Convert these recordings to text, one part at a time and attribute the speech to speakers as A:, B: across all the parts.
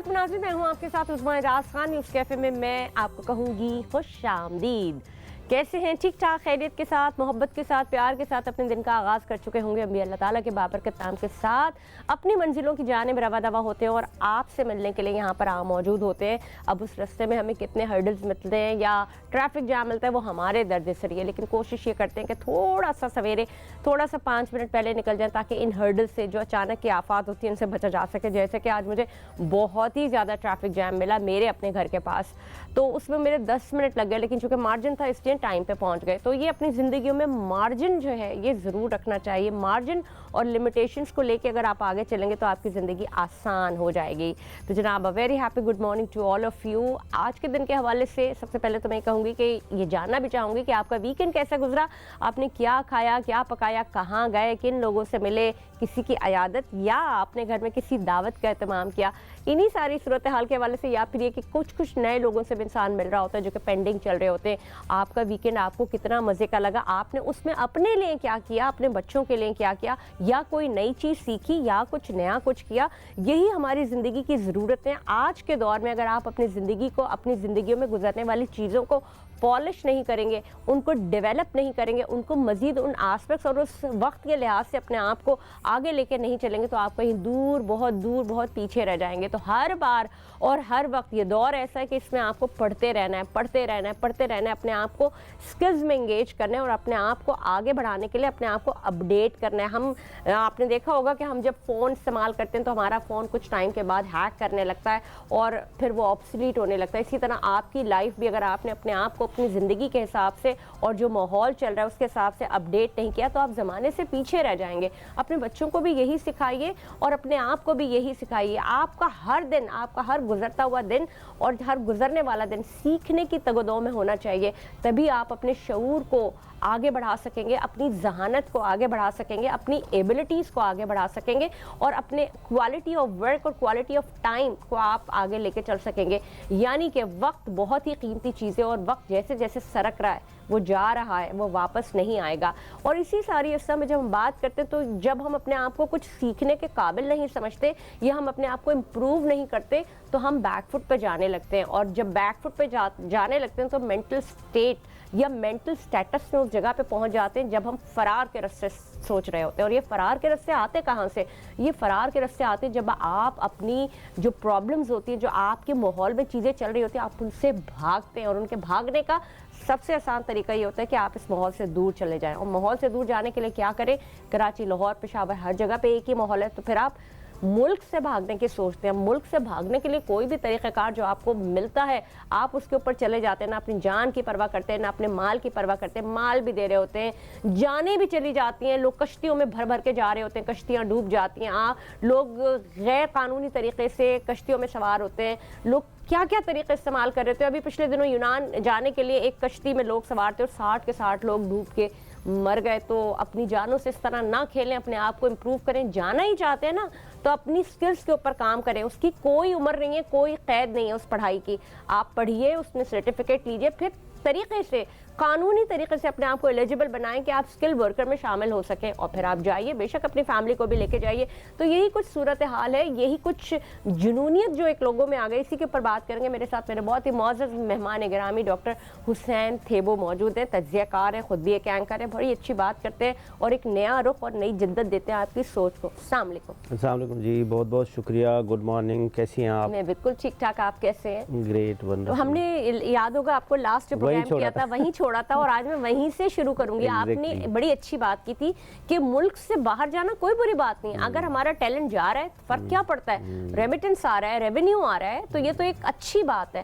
A: अस्सलामुअलैकुम नाज़रीन, मैं हूँ आपके साथ उस्मा एजाज खान। न्यूज़ कैफ़े में मैं आपको कहूँगी खुश आमदीद। कैसे हैं? ठीक ठाक, खैरियत के साथ, मोहब्बत के साथ, प्यार के साथ अपने दिन का आगाज़ कर चुके होंगे। हम भी अल्लाह ताला के बाबरकत नाम के साथ अपनी मंजिलों की जानिब रवा दवा होते हैं और आपसे मिलने के लिए यहाँ पर मौजूद होते हैं। अब उस रास्ते में हमें कितने हर्डल्स मिलते हैं या ट्रैफिक जाम मिलता है वो हमारे दर्द से है, लेकिन कोशिश ये करते हैं कि थोड़ा सा सवेरे, थोड़ा सा 5 मिनट पहले निकल जाए ताकि इन हर्डल्स से जो अचानक की आफात होती है उनसे बचा जा सके। जैसे कि आज मुझे बहुत ही ज़्यादा ट्रैफिक जैम मिला मेरे अपने घर के पास, तो उसमें मेरे 10 मिनट लग गए, लेकिन चूंकि मार्जिन था इसलिए टाइम पे पहुंच गए। तो ये अपनी ज़िंदगियों में मार्जिन जो है ये ज़रूर रखना चाहिए। मार्जिन और लिमिटेशंस को लेके अगर आप आगे चलेंगे तो आपकी ज़िंदगी आसान हो जाएगी। तो जनाब, very happy good morning to all of you. आज के दिन के हवाले से सबसे पहले तो मैं कहूँगी कि ये जानना भी चाहूँगी कि आपका वीकेंड कैसा गुजरा, आपने क्या खाया, क्या पकाया, कहाँ गए, किन लोगों से मिले, किसी की अयादत या अपने घर में किसी दावत का एहतमाम किया। इन्हीं सारी सूरत हाल के हवाले से, या फिर ये कि कुछ नए लोगों से भी इंसान मिल रहा होता है जो कि पेंडिंग चल रहे होते हैं। आपका वीकेंड आपको कितना मज़े का लगा, आपने उसमें अपने लिए क्या किया, अपने बच्चों के लिए क्या किया, या कोई नई चीज़ सीखी या कुछ नया कुछ किया। यही हमारी ज़िंदगी की ज़रूरत है आज के दौर में। अगर आप अपनी ज़िंदगी को, अपनी ज़िंदगियों में गुजरने वाली चीज़ों को पॉलिश नहीं करेंगे, उनको डेवलप नहीं करेंगे, उनको मज़ीद उन आस्पेक्ट्स और उस वक्त के लिहाज से अपने आप को आगे लेके नहीं चलेंगे तो आप कहीं दूर, बहुत पीछे रह जाएंगे। तो हर बार और हर वक्त ये दौर ऐसा है कि इसमें आपको पढ़ते रहना है, अपने आप को स्किल्स में इंगेज करना है और अपने आप को आगे बढ़ाने के लिए अपने आप को अपडेट करना है। आपने देखा होगा कि हम जब फ़ोन इस्तेमाल करते हैं तो हमारा फ़ोन कुछ टाइम के बाद हैक करने लगता है और फिर वो ऑब्सोलीट होने लगता है। इसी तरह आपकी लाइफ भी, अगर आपने अपने आप को अपनी ज़िंदगी के हिसाब से और जो माहौल चल रहा है उसके हिसाब से अपडेट नहीं किया तो आप ज़माने से पीछे रह जाएंगे। अपने बच्चों को भी यही सिखाइए और अपने आप को भी यही सिखाइए। आपका हर दिन, आपका हर गुजरता हुआ दिन और हर गुजरने वाला दिन सीखने की तगदो में होना चाहिए। तभी आप अपने शऊर को आगे बढ़ा सकेंगे, अपनी जहानत को आगे बढ़ा सकेंगे, अपनी एबिलिटीज़ को आगे बढ़ा सकेंगे और अपने क्वालिटी ऑफ वर्क और क्वालिटी ऑफ टाइम को आप आगे लेके चल सकेंगे। यानी कि वक्त बहुत ही कीमती चीज़ है और वक्त जैसे जैसे सरक रहा है, वो जा रहा है, वो वापस नहीं आएगा। और इसी सारी अवस्था में जब हम बात करते हैं तो जब हम अपने आप को कुछ सीखने के काबिल नहीं समझते या हम अपने आप को इम्प्रूव नहीं करते तो हम बैकफुट पे जाने लगते हैं। और जब बैकफुट पे जाने लगते हैं तो मेंटल स्टेट या मेंटल स्टेटस में उस जगह पे पहुंच जाते हैं जब हम फरार के रास्ते सोच रहे होते हैं। और ये फरार के रास्ते आते कहाँ से? ये फरार के रास्ते आते हैं जब आप अपनी जो प्रॉब्लम्स होती है, जो आपके माहौल में चीज़ें चल रही होती हैं, आप उनसे भागते हैं। और उनके भागने का सबसे आसान तरीका ये होता है कि आप इस माहौल से दूर चले जाएं। और माहौल से दूर जाने के लिए क्या करें? कराची, लाहौर, पेशावर, हर जगह पे एक ही माहौल है, तो फिर आप मुल्क से भागने की सोचते हैं। मुल्क से भागने के लिए कोई भी तरीक़ाकार जो आपको मिलता है आप उसके ऊपर चले जाते हैं। ना अपनी जान की परवाह करते हैं, ना अपने माल की परवाह करते हैं। माल भी दे रहे होते हैं, जानें भी चली जाती हैं। लोग कश्तियों में भर भर के जा रहे होते हैं, कश्तियाँ डूब जाती हैं। लोग गैर कानूनी तरीके से कश्तियों में सवार होते हैं। लोग क्या क्या तरीके इस्तेमाल कर रहे थे। अभी पिछले दिनों यूनान जाने के लिए एक कश्ती में लोग सवार थे और 60 के 60 लोग डूब के मर गए। तो अपनी जानों से इस तरह ना खेलें, अपने आप को इम्प्रूव करें। जाना ही चाहते हैं ना तो अपनी स्किल्स के ऊपर काम करें। उसकी कोई उम्र नहीं है, कोई कैद नहीं है उस पढ़ाई की। आप पढ़िए, उसमें सर्टिफिकेट लीजिए, फिर तरीके से, कानूनी तरीके से अपने आप को एलिजिबल बनाएं कि आप स्किल वर्कर में शामिल हो सकें और फिर आप जाइए। बेशक अपनी फैमिली को भी लेके जाइए। तो यही कुछ सूरत हाल है, यही कुछ जुनूनियत जो एक लोगों में आ गई, इसी के ऊपर बात करेंगे। मेरे साथ मेरे बहुत ही मौजूद मेहमान गिरामी डॉक्टर हुसैन थेबो मौजूद हैं। तज्ज़ियाकार हैं, खुद भी एक एंकर हैं, बड़ी अच्छी बात करते हैं और एक नया रुख और नई जिद्दत देते हैं आपकी सोच को। अस्सलाम वालेकुम
B: जी, बहुत बहुत शुक्रिया। गुड मॉर्निंग, कैसी हैं आप?
A: मैं बिल्कुल ठीक ठाक, आप कैसे हैं?
B: Great, wonderful.
A: हमने, याद होगा आपको, लास्ट जो प्रोग्राम किया था वहीं छोड़ा था और आज मैं वहीं से शुरू करूंगी। आपने बड़ी अच्छी बात की थी कि मुल्क से बाहर जाना कोई बुरी बात नहीं। अगर हमारा टैलेंट जा रहा है, फर्क क्या पड़ता है? रेमिटेंस आ रहा है, रेवेन्यू आ रहा है, तो ये तो एक अच्छी बात है।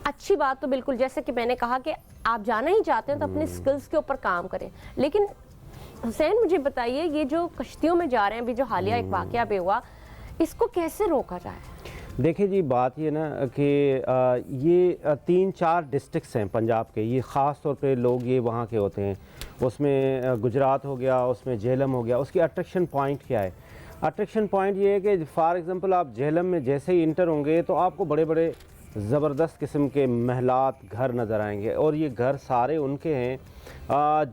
A: अच्छी बात तो बिल्कुल, जैसे कि मैंने कहा कि आप जाना ही चाहते हैं तो अपने स्किल्स के ऊपर काम करें। लेकिन हुसैन, मुझे बताइए, ये जो कश्तियों में जा रहे हैं, अभी जो हालिया एक वाकया पे हुआ, इसको कैसे रोका जाए?
B: देखिए जी, बात ये ना कि ये 3-4 डिस्ट्रिक्ट्स हैं पंजाब के। ये ख़ास तौर पे लोग ये वहाँ के होते हैं। उसमें गुजरात हो गया, उसमें झेलम हो गया। उसकी अट्रैक्शन पॉइंट क्या है? अट्रैक्शन पॉइंट ये है कि फॉर एग्ज़ाम्पल आप झेलम में जैसे ही इंटर होंगे तो आपको बड़े बड़े ज़बरदस्त किस्म के महलात घर नज़र आएंगे। और ये घर सारे उनके हैं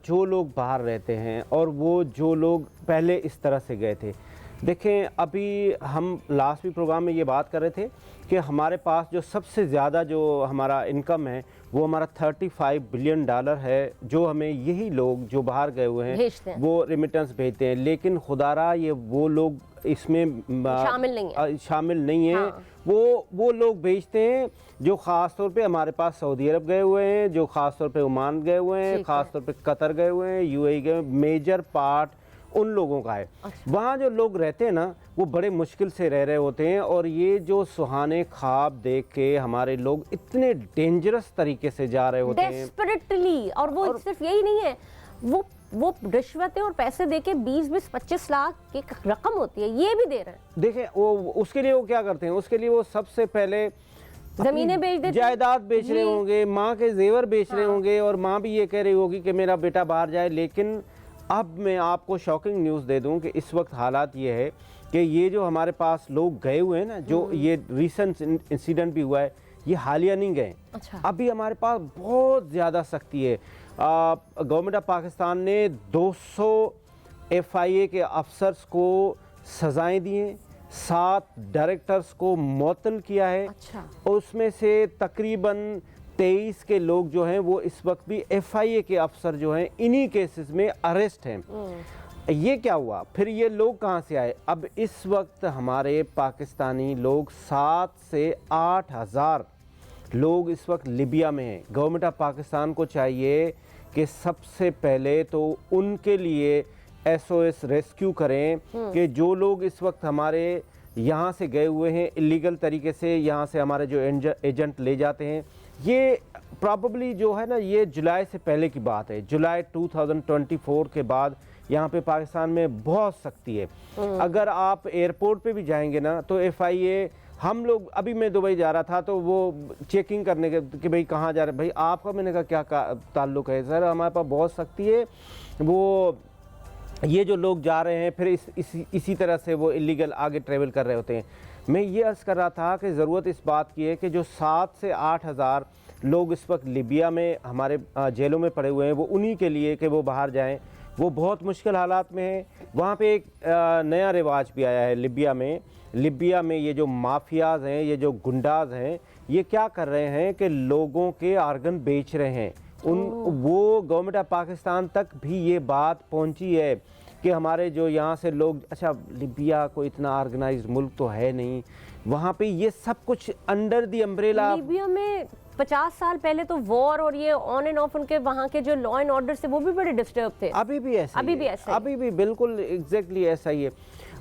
B: जो लोग बाहर रहते हैं और वो जो लोग पहले इस तरह से गए थे। देखें, अभी हम लास्ट भी प्रोग्राम में ये बात कर रहे थे کہ ہمارے پاس جو سب سے زیادہ جو ہمارا انکم ہے وہ ہمارا $35 بلین ہے، جو ہمیں یہی لوگ جو باہر گئے ہوئے ہیں وہ ریمیٹنس بھیجتے ہیں، لیکن خدا را یہ وہ لوگ اس میں شامل نہیں ہیں۔ وہ لوگ بھیجتے ہیں جو خاص طور پہ ہمارے پاس سعودی عرب گئے ہوئے ہیں، جو خاص طور پہ عمان گئے ہوئے ہیں، خاص طور پہ قطر گئے ہوئے ہیں، UAE گئے ہوئے ہیں، میجر پارٹ ان لوگوں کا ہے۔ وہاں جو لوگ رہتے ہیں نا وہ بڑے مشکل سے رہ رہے ہوتے ہیں، اور یہ جو سہانے خواب دیکھ کے ہمارے لوگ اتنے ڈینجرس طریقے سے جا رہے ہوتے ہیں
A: ڈیسپریٹلی، اور وہ صرف یہی نہیں ہے، وہ رشوتیں اور پیسے دے کے 20-25 لاکھ کی رقم ہوتی ہے، یہ بھی دے رہے ہیں۔
B: دیکھیں اس کے لیے وہ کیا کرتے ہیں، اس کے لیے وہ سب سے پہلے
A: زمینیں بیچ دیتے،
B: جائیداد بیچ رہے ہوں گے، ماں کے زیور بیچ رہے ہوں گے، اور ماں بھی یہ کہہ رہی ہوگی کہ میرا بیٹا باہر جائے۔ لیکن اب میں آپ کو شاکنگ نیوز دے دوں کہ اس وقت حالات یہ ہے کہ یہ جو ہمارے پاس لوگ گئے ہوئے ہیں نا، جو یہ ریسنٹ انسیڈنٹ بھی ہوا ہے، یہ حالیہ نہیں گئے، ابھی ہمارے پاس بہت زیادہ سختی ہے۔ گورنمنٹ آف پاکستان نے 200 FIA کے افسرز کو سزائیں دی ہیں، 7 ڈائریکٹرز کو معطل کیا ہے، اور اس میں سے تقریباً 23 کے لوگ جو ہیں وہ اس وقت بھی FIA کے افسر جو ہیں انہی کیسز میں اریسٹ ہیں۔ یہ کیا ہوا؟ پھر یہ لوگ کہاں سے آئے؟ اب اس وقت ہمارے پاکستانی لوگ 7 سے 8 ہزار لوگ اس وقت لیبیا میں ہیں۔ گورنمنٹ آف پاکستان کو چاہیے کہ سب سے پہلے تو ان کے لیے SOS ریسکیو کریں کہ جو لوگ اس وقت ہمارے یہاں سے گئے ہوئے ہیں اللیگل طریقے سے، یہاں سے ہمارے جو ایجنٹ لے جاتے ہیں، یہ پرابیبلی جو ہے نا یہ جولائی سے پہلے کی بات ہے، جولائی 2024 کے بعد یہاں پہ پاکستان میں بہت سختی ہے۔ اگر آپ ایئرپورٹ پہ بھی جائیں گے نا تو FIA، ہم لوگ ابھی میں دبئی جا رہا تھا تو وہ چیکنگ کرنے کے کہ بھئی کہاں جا رہے ہیں، بھئی آپ کا، میں نے کہا کیا تعلق ہے سر، ہمارے پاس بہت سختی ہے، وہ یہ جو لوگ جا رہے ہیں پھر اسی طرح سے وہ اللیگل آگے ٹریول کر رہے ہوتے ہیں۔ میں یہ عرض کر رہا تھا کہ ضرورت اس بات کی ہے کہ جو 7 سے 8 ہزار لوگ اس وقت لیبیا میں ہمارے جیلوں میں پڑے ہوئے ہیں، وہ انہی کے لیے کہ وہ باہر جائیں، وہ بہت مشکل حالات میں ہیں۔ وہاں پہ ایک نیا رواج بھی آیا ہے لیبیا میں یہ جو مافیاز ہیں، یہ جو گنڈاز ہیں، یہ کیا کر رہے ہیں کہ لوگوں کے آرگن بیچ رہے ہیں۔ وہ گورنمنٹ آف پاکستان تک بھی یہ بات پہنچی ہے کہ ہمارے جو یہاں سے لوگ، اچھا لیبیا کوئی اتنا آرگنائزڈ ملک تو ہے نہیں، وہاں پہ یہ سب کچھ انڈر دی امبریلا۔
A: لیبیا میں 50 سال پہلے تو وار اور یہ آن اینڈ آف، ان کے وہاں کے جو لا اینڈ آرڈر سے وہ بھی بڑے ڈسٹرب تھے۔
B: ابھی بھی بالکل ایگزیکٹلی ایسا ہی ہے۔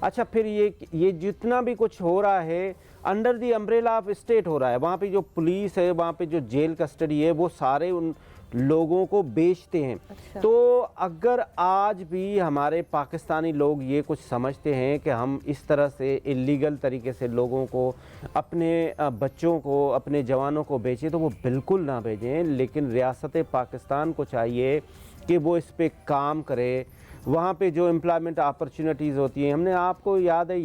B: اچھا پھر یہ جتنا بھی کچھ ہو رہا ہے under the umbrella of state ہو رہا ہے، وہاں پہ جو پولیس ہے، وہاں پہ جو جیل کسٹڈی ہے، وہ سارے ان لوگوں کو بیچتے ہیں۔ تو اگر آج بھی ہمارے پاکستانی لوگ یہ کچھ سمجھتے ہیں کہ ہم اس طرح سے اللیگل طریقے سے لوگوں کو، اپنے بچوں کو، اپنے جوانوں کو بیچیں، تو وہ بالکل نہ بھیجیں، لیکن ریاست پاکستان کو چاہیے کہ وہ اس پہ کام کرے۔ وہاں پہ جو امپلائمنٹ اپرچونٹیز ہوتی ہیں، ہم نے آپ کو یاد ہے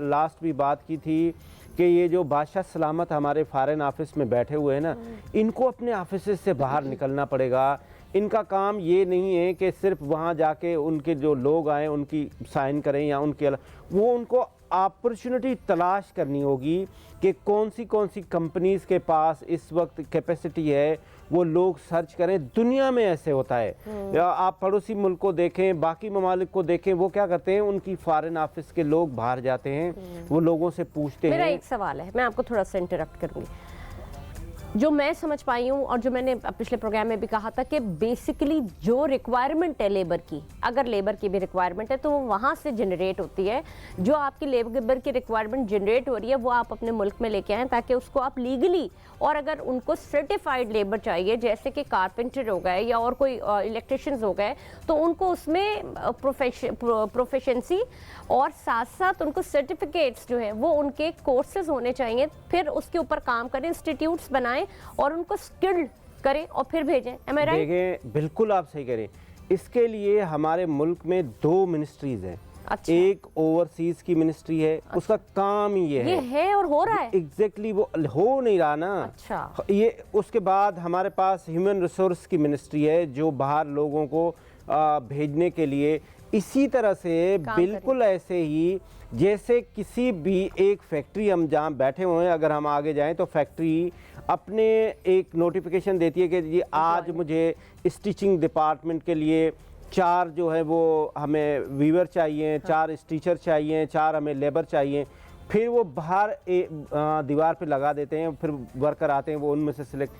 B: لاسٹ بھی بات کی تھی کہ یہ جو بادشاہ سلامت ہمارے فارن آفس میں بیٹھے ہوئے ہیں نا، ان کو اپنے آفیسز سے باہر نکلنا پڑے گا۔ ان کا کام یہ نہیں ہے کہ صرف وہاں جا کے ان کے جو لوگ آئیں ان کی سائن کریں یا ان کے، وہ ان کو اپرچونٹی تلاش کرنی ہوگی کہ کون سی کمپنیز کے پاس اس وقت کیپیسٹی ہے، وہ لوگ سرچ کریں۔ دنیا میں ایسے ہوتا ہے، آپ پڑوسی ملک کو دیکھیں، باقی ممالک کو دیکھیں، وہ کیا کرتے ہیں، ان کی فارن آفس کے لوگ باہر جاتے ہیں، وہ لوگوں سے پوچھتے ہیں۔
A: میرا ایک سوال ہے، میں آپ کو تھوڑا سا انٹرپٹ کروں گی۔ جو میں سمجھ پائی ہوں اور جو میں نے پچھلے پروگرام میں بھی کہا تھا کہ بیسیکلی جو ریکوائرمنٹ ہے لیبر کی، اگر لیبر کی بھی ریکوائرمنٹ ہے تو وہ وہاں سے جنریٹ ہوتی ہے۔ جو آپ کی لیبر کی ریکوائرمنٹ جنریٹ ہو رہی ہے وہ آپ اپنے ملک میں لے کے آئیں تاکہ اس کو آپ لیگلی، اور اگر ان کو سرٹیفائڈ لیبر چاہیے جیسے کہ کارپینٹر ہو گئے یا اور کوئی الیکٹریشنز ہو گئے، تو ان کو اس میں پروفیشنسی اور ساتھ ساتھ ان کو سرٹیفکیٹس جو ہیں وہ ان کے کورسز ہونے چاہیے، پھر اس کے اوپر کام کریں، انسٹیٹیوٹس بنائیں اور ان کو سکلڈ کریں اور پھر بھیجیں۔
B: دیکھیں بالکل آپ صحیح کہہ رہے ہیں۔ اس کے لیے ہمارے ملک میں 2 منسٹریز ہیں۔ ایک اوورسیز کی منسٹری ہے، اس کا کام یہ
A: ہے اور ہو رہا ہے
B: ایگزیکٹلی، وہ ہو نہیں رہا نا۔ یہ اس کے بعد ہمارے پاس ہیومن ریسورس کی منسٹری ہے جو باہر لوگوں کو भेजने के लिए। इसी तरह से बिल्कुल ऐसे ही जैसे किसी भी एक फैक्ट्री, हम जहाँ बैठे हुए हैं, अगर हम आगे जाएं तो फैक्ट्री अपने एक नोटिफिकेशन देती है कि जी आज मुझे स्टिचिंग डिपार्टमेंट के लिए 4 जो है वो हमें वीवर चाहिए, 4 स्टिचर चाहिए, 4 हमें लेबर चाहिए। फिर वो बाहर दीवार पे लगा देते हैं, फिर वर्कर आते हैं, वो उनमें से सिलेक्ट।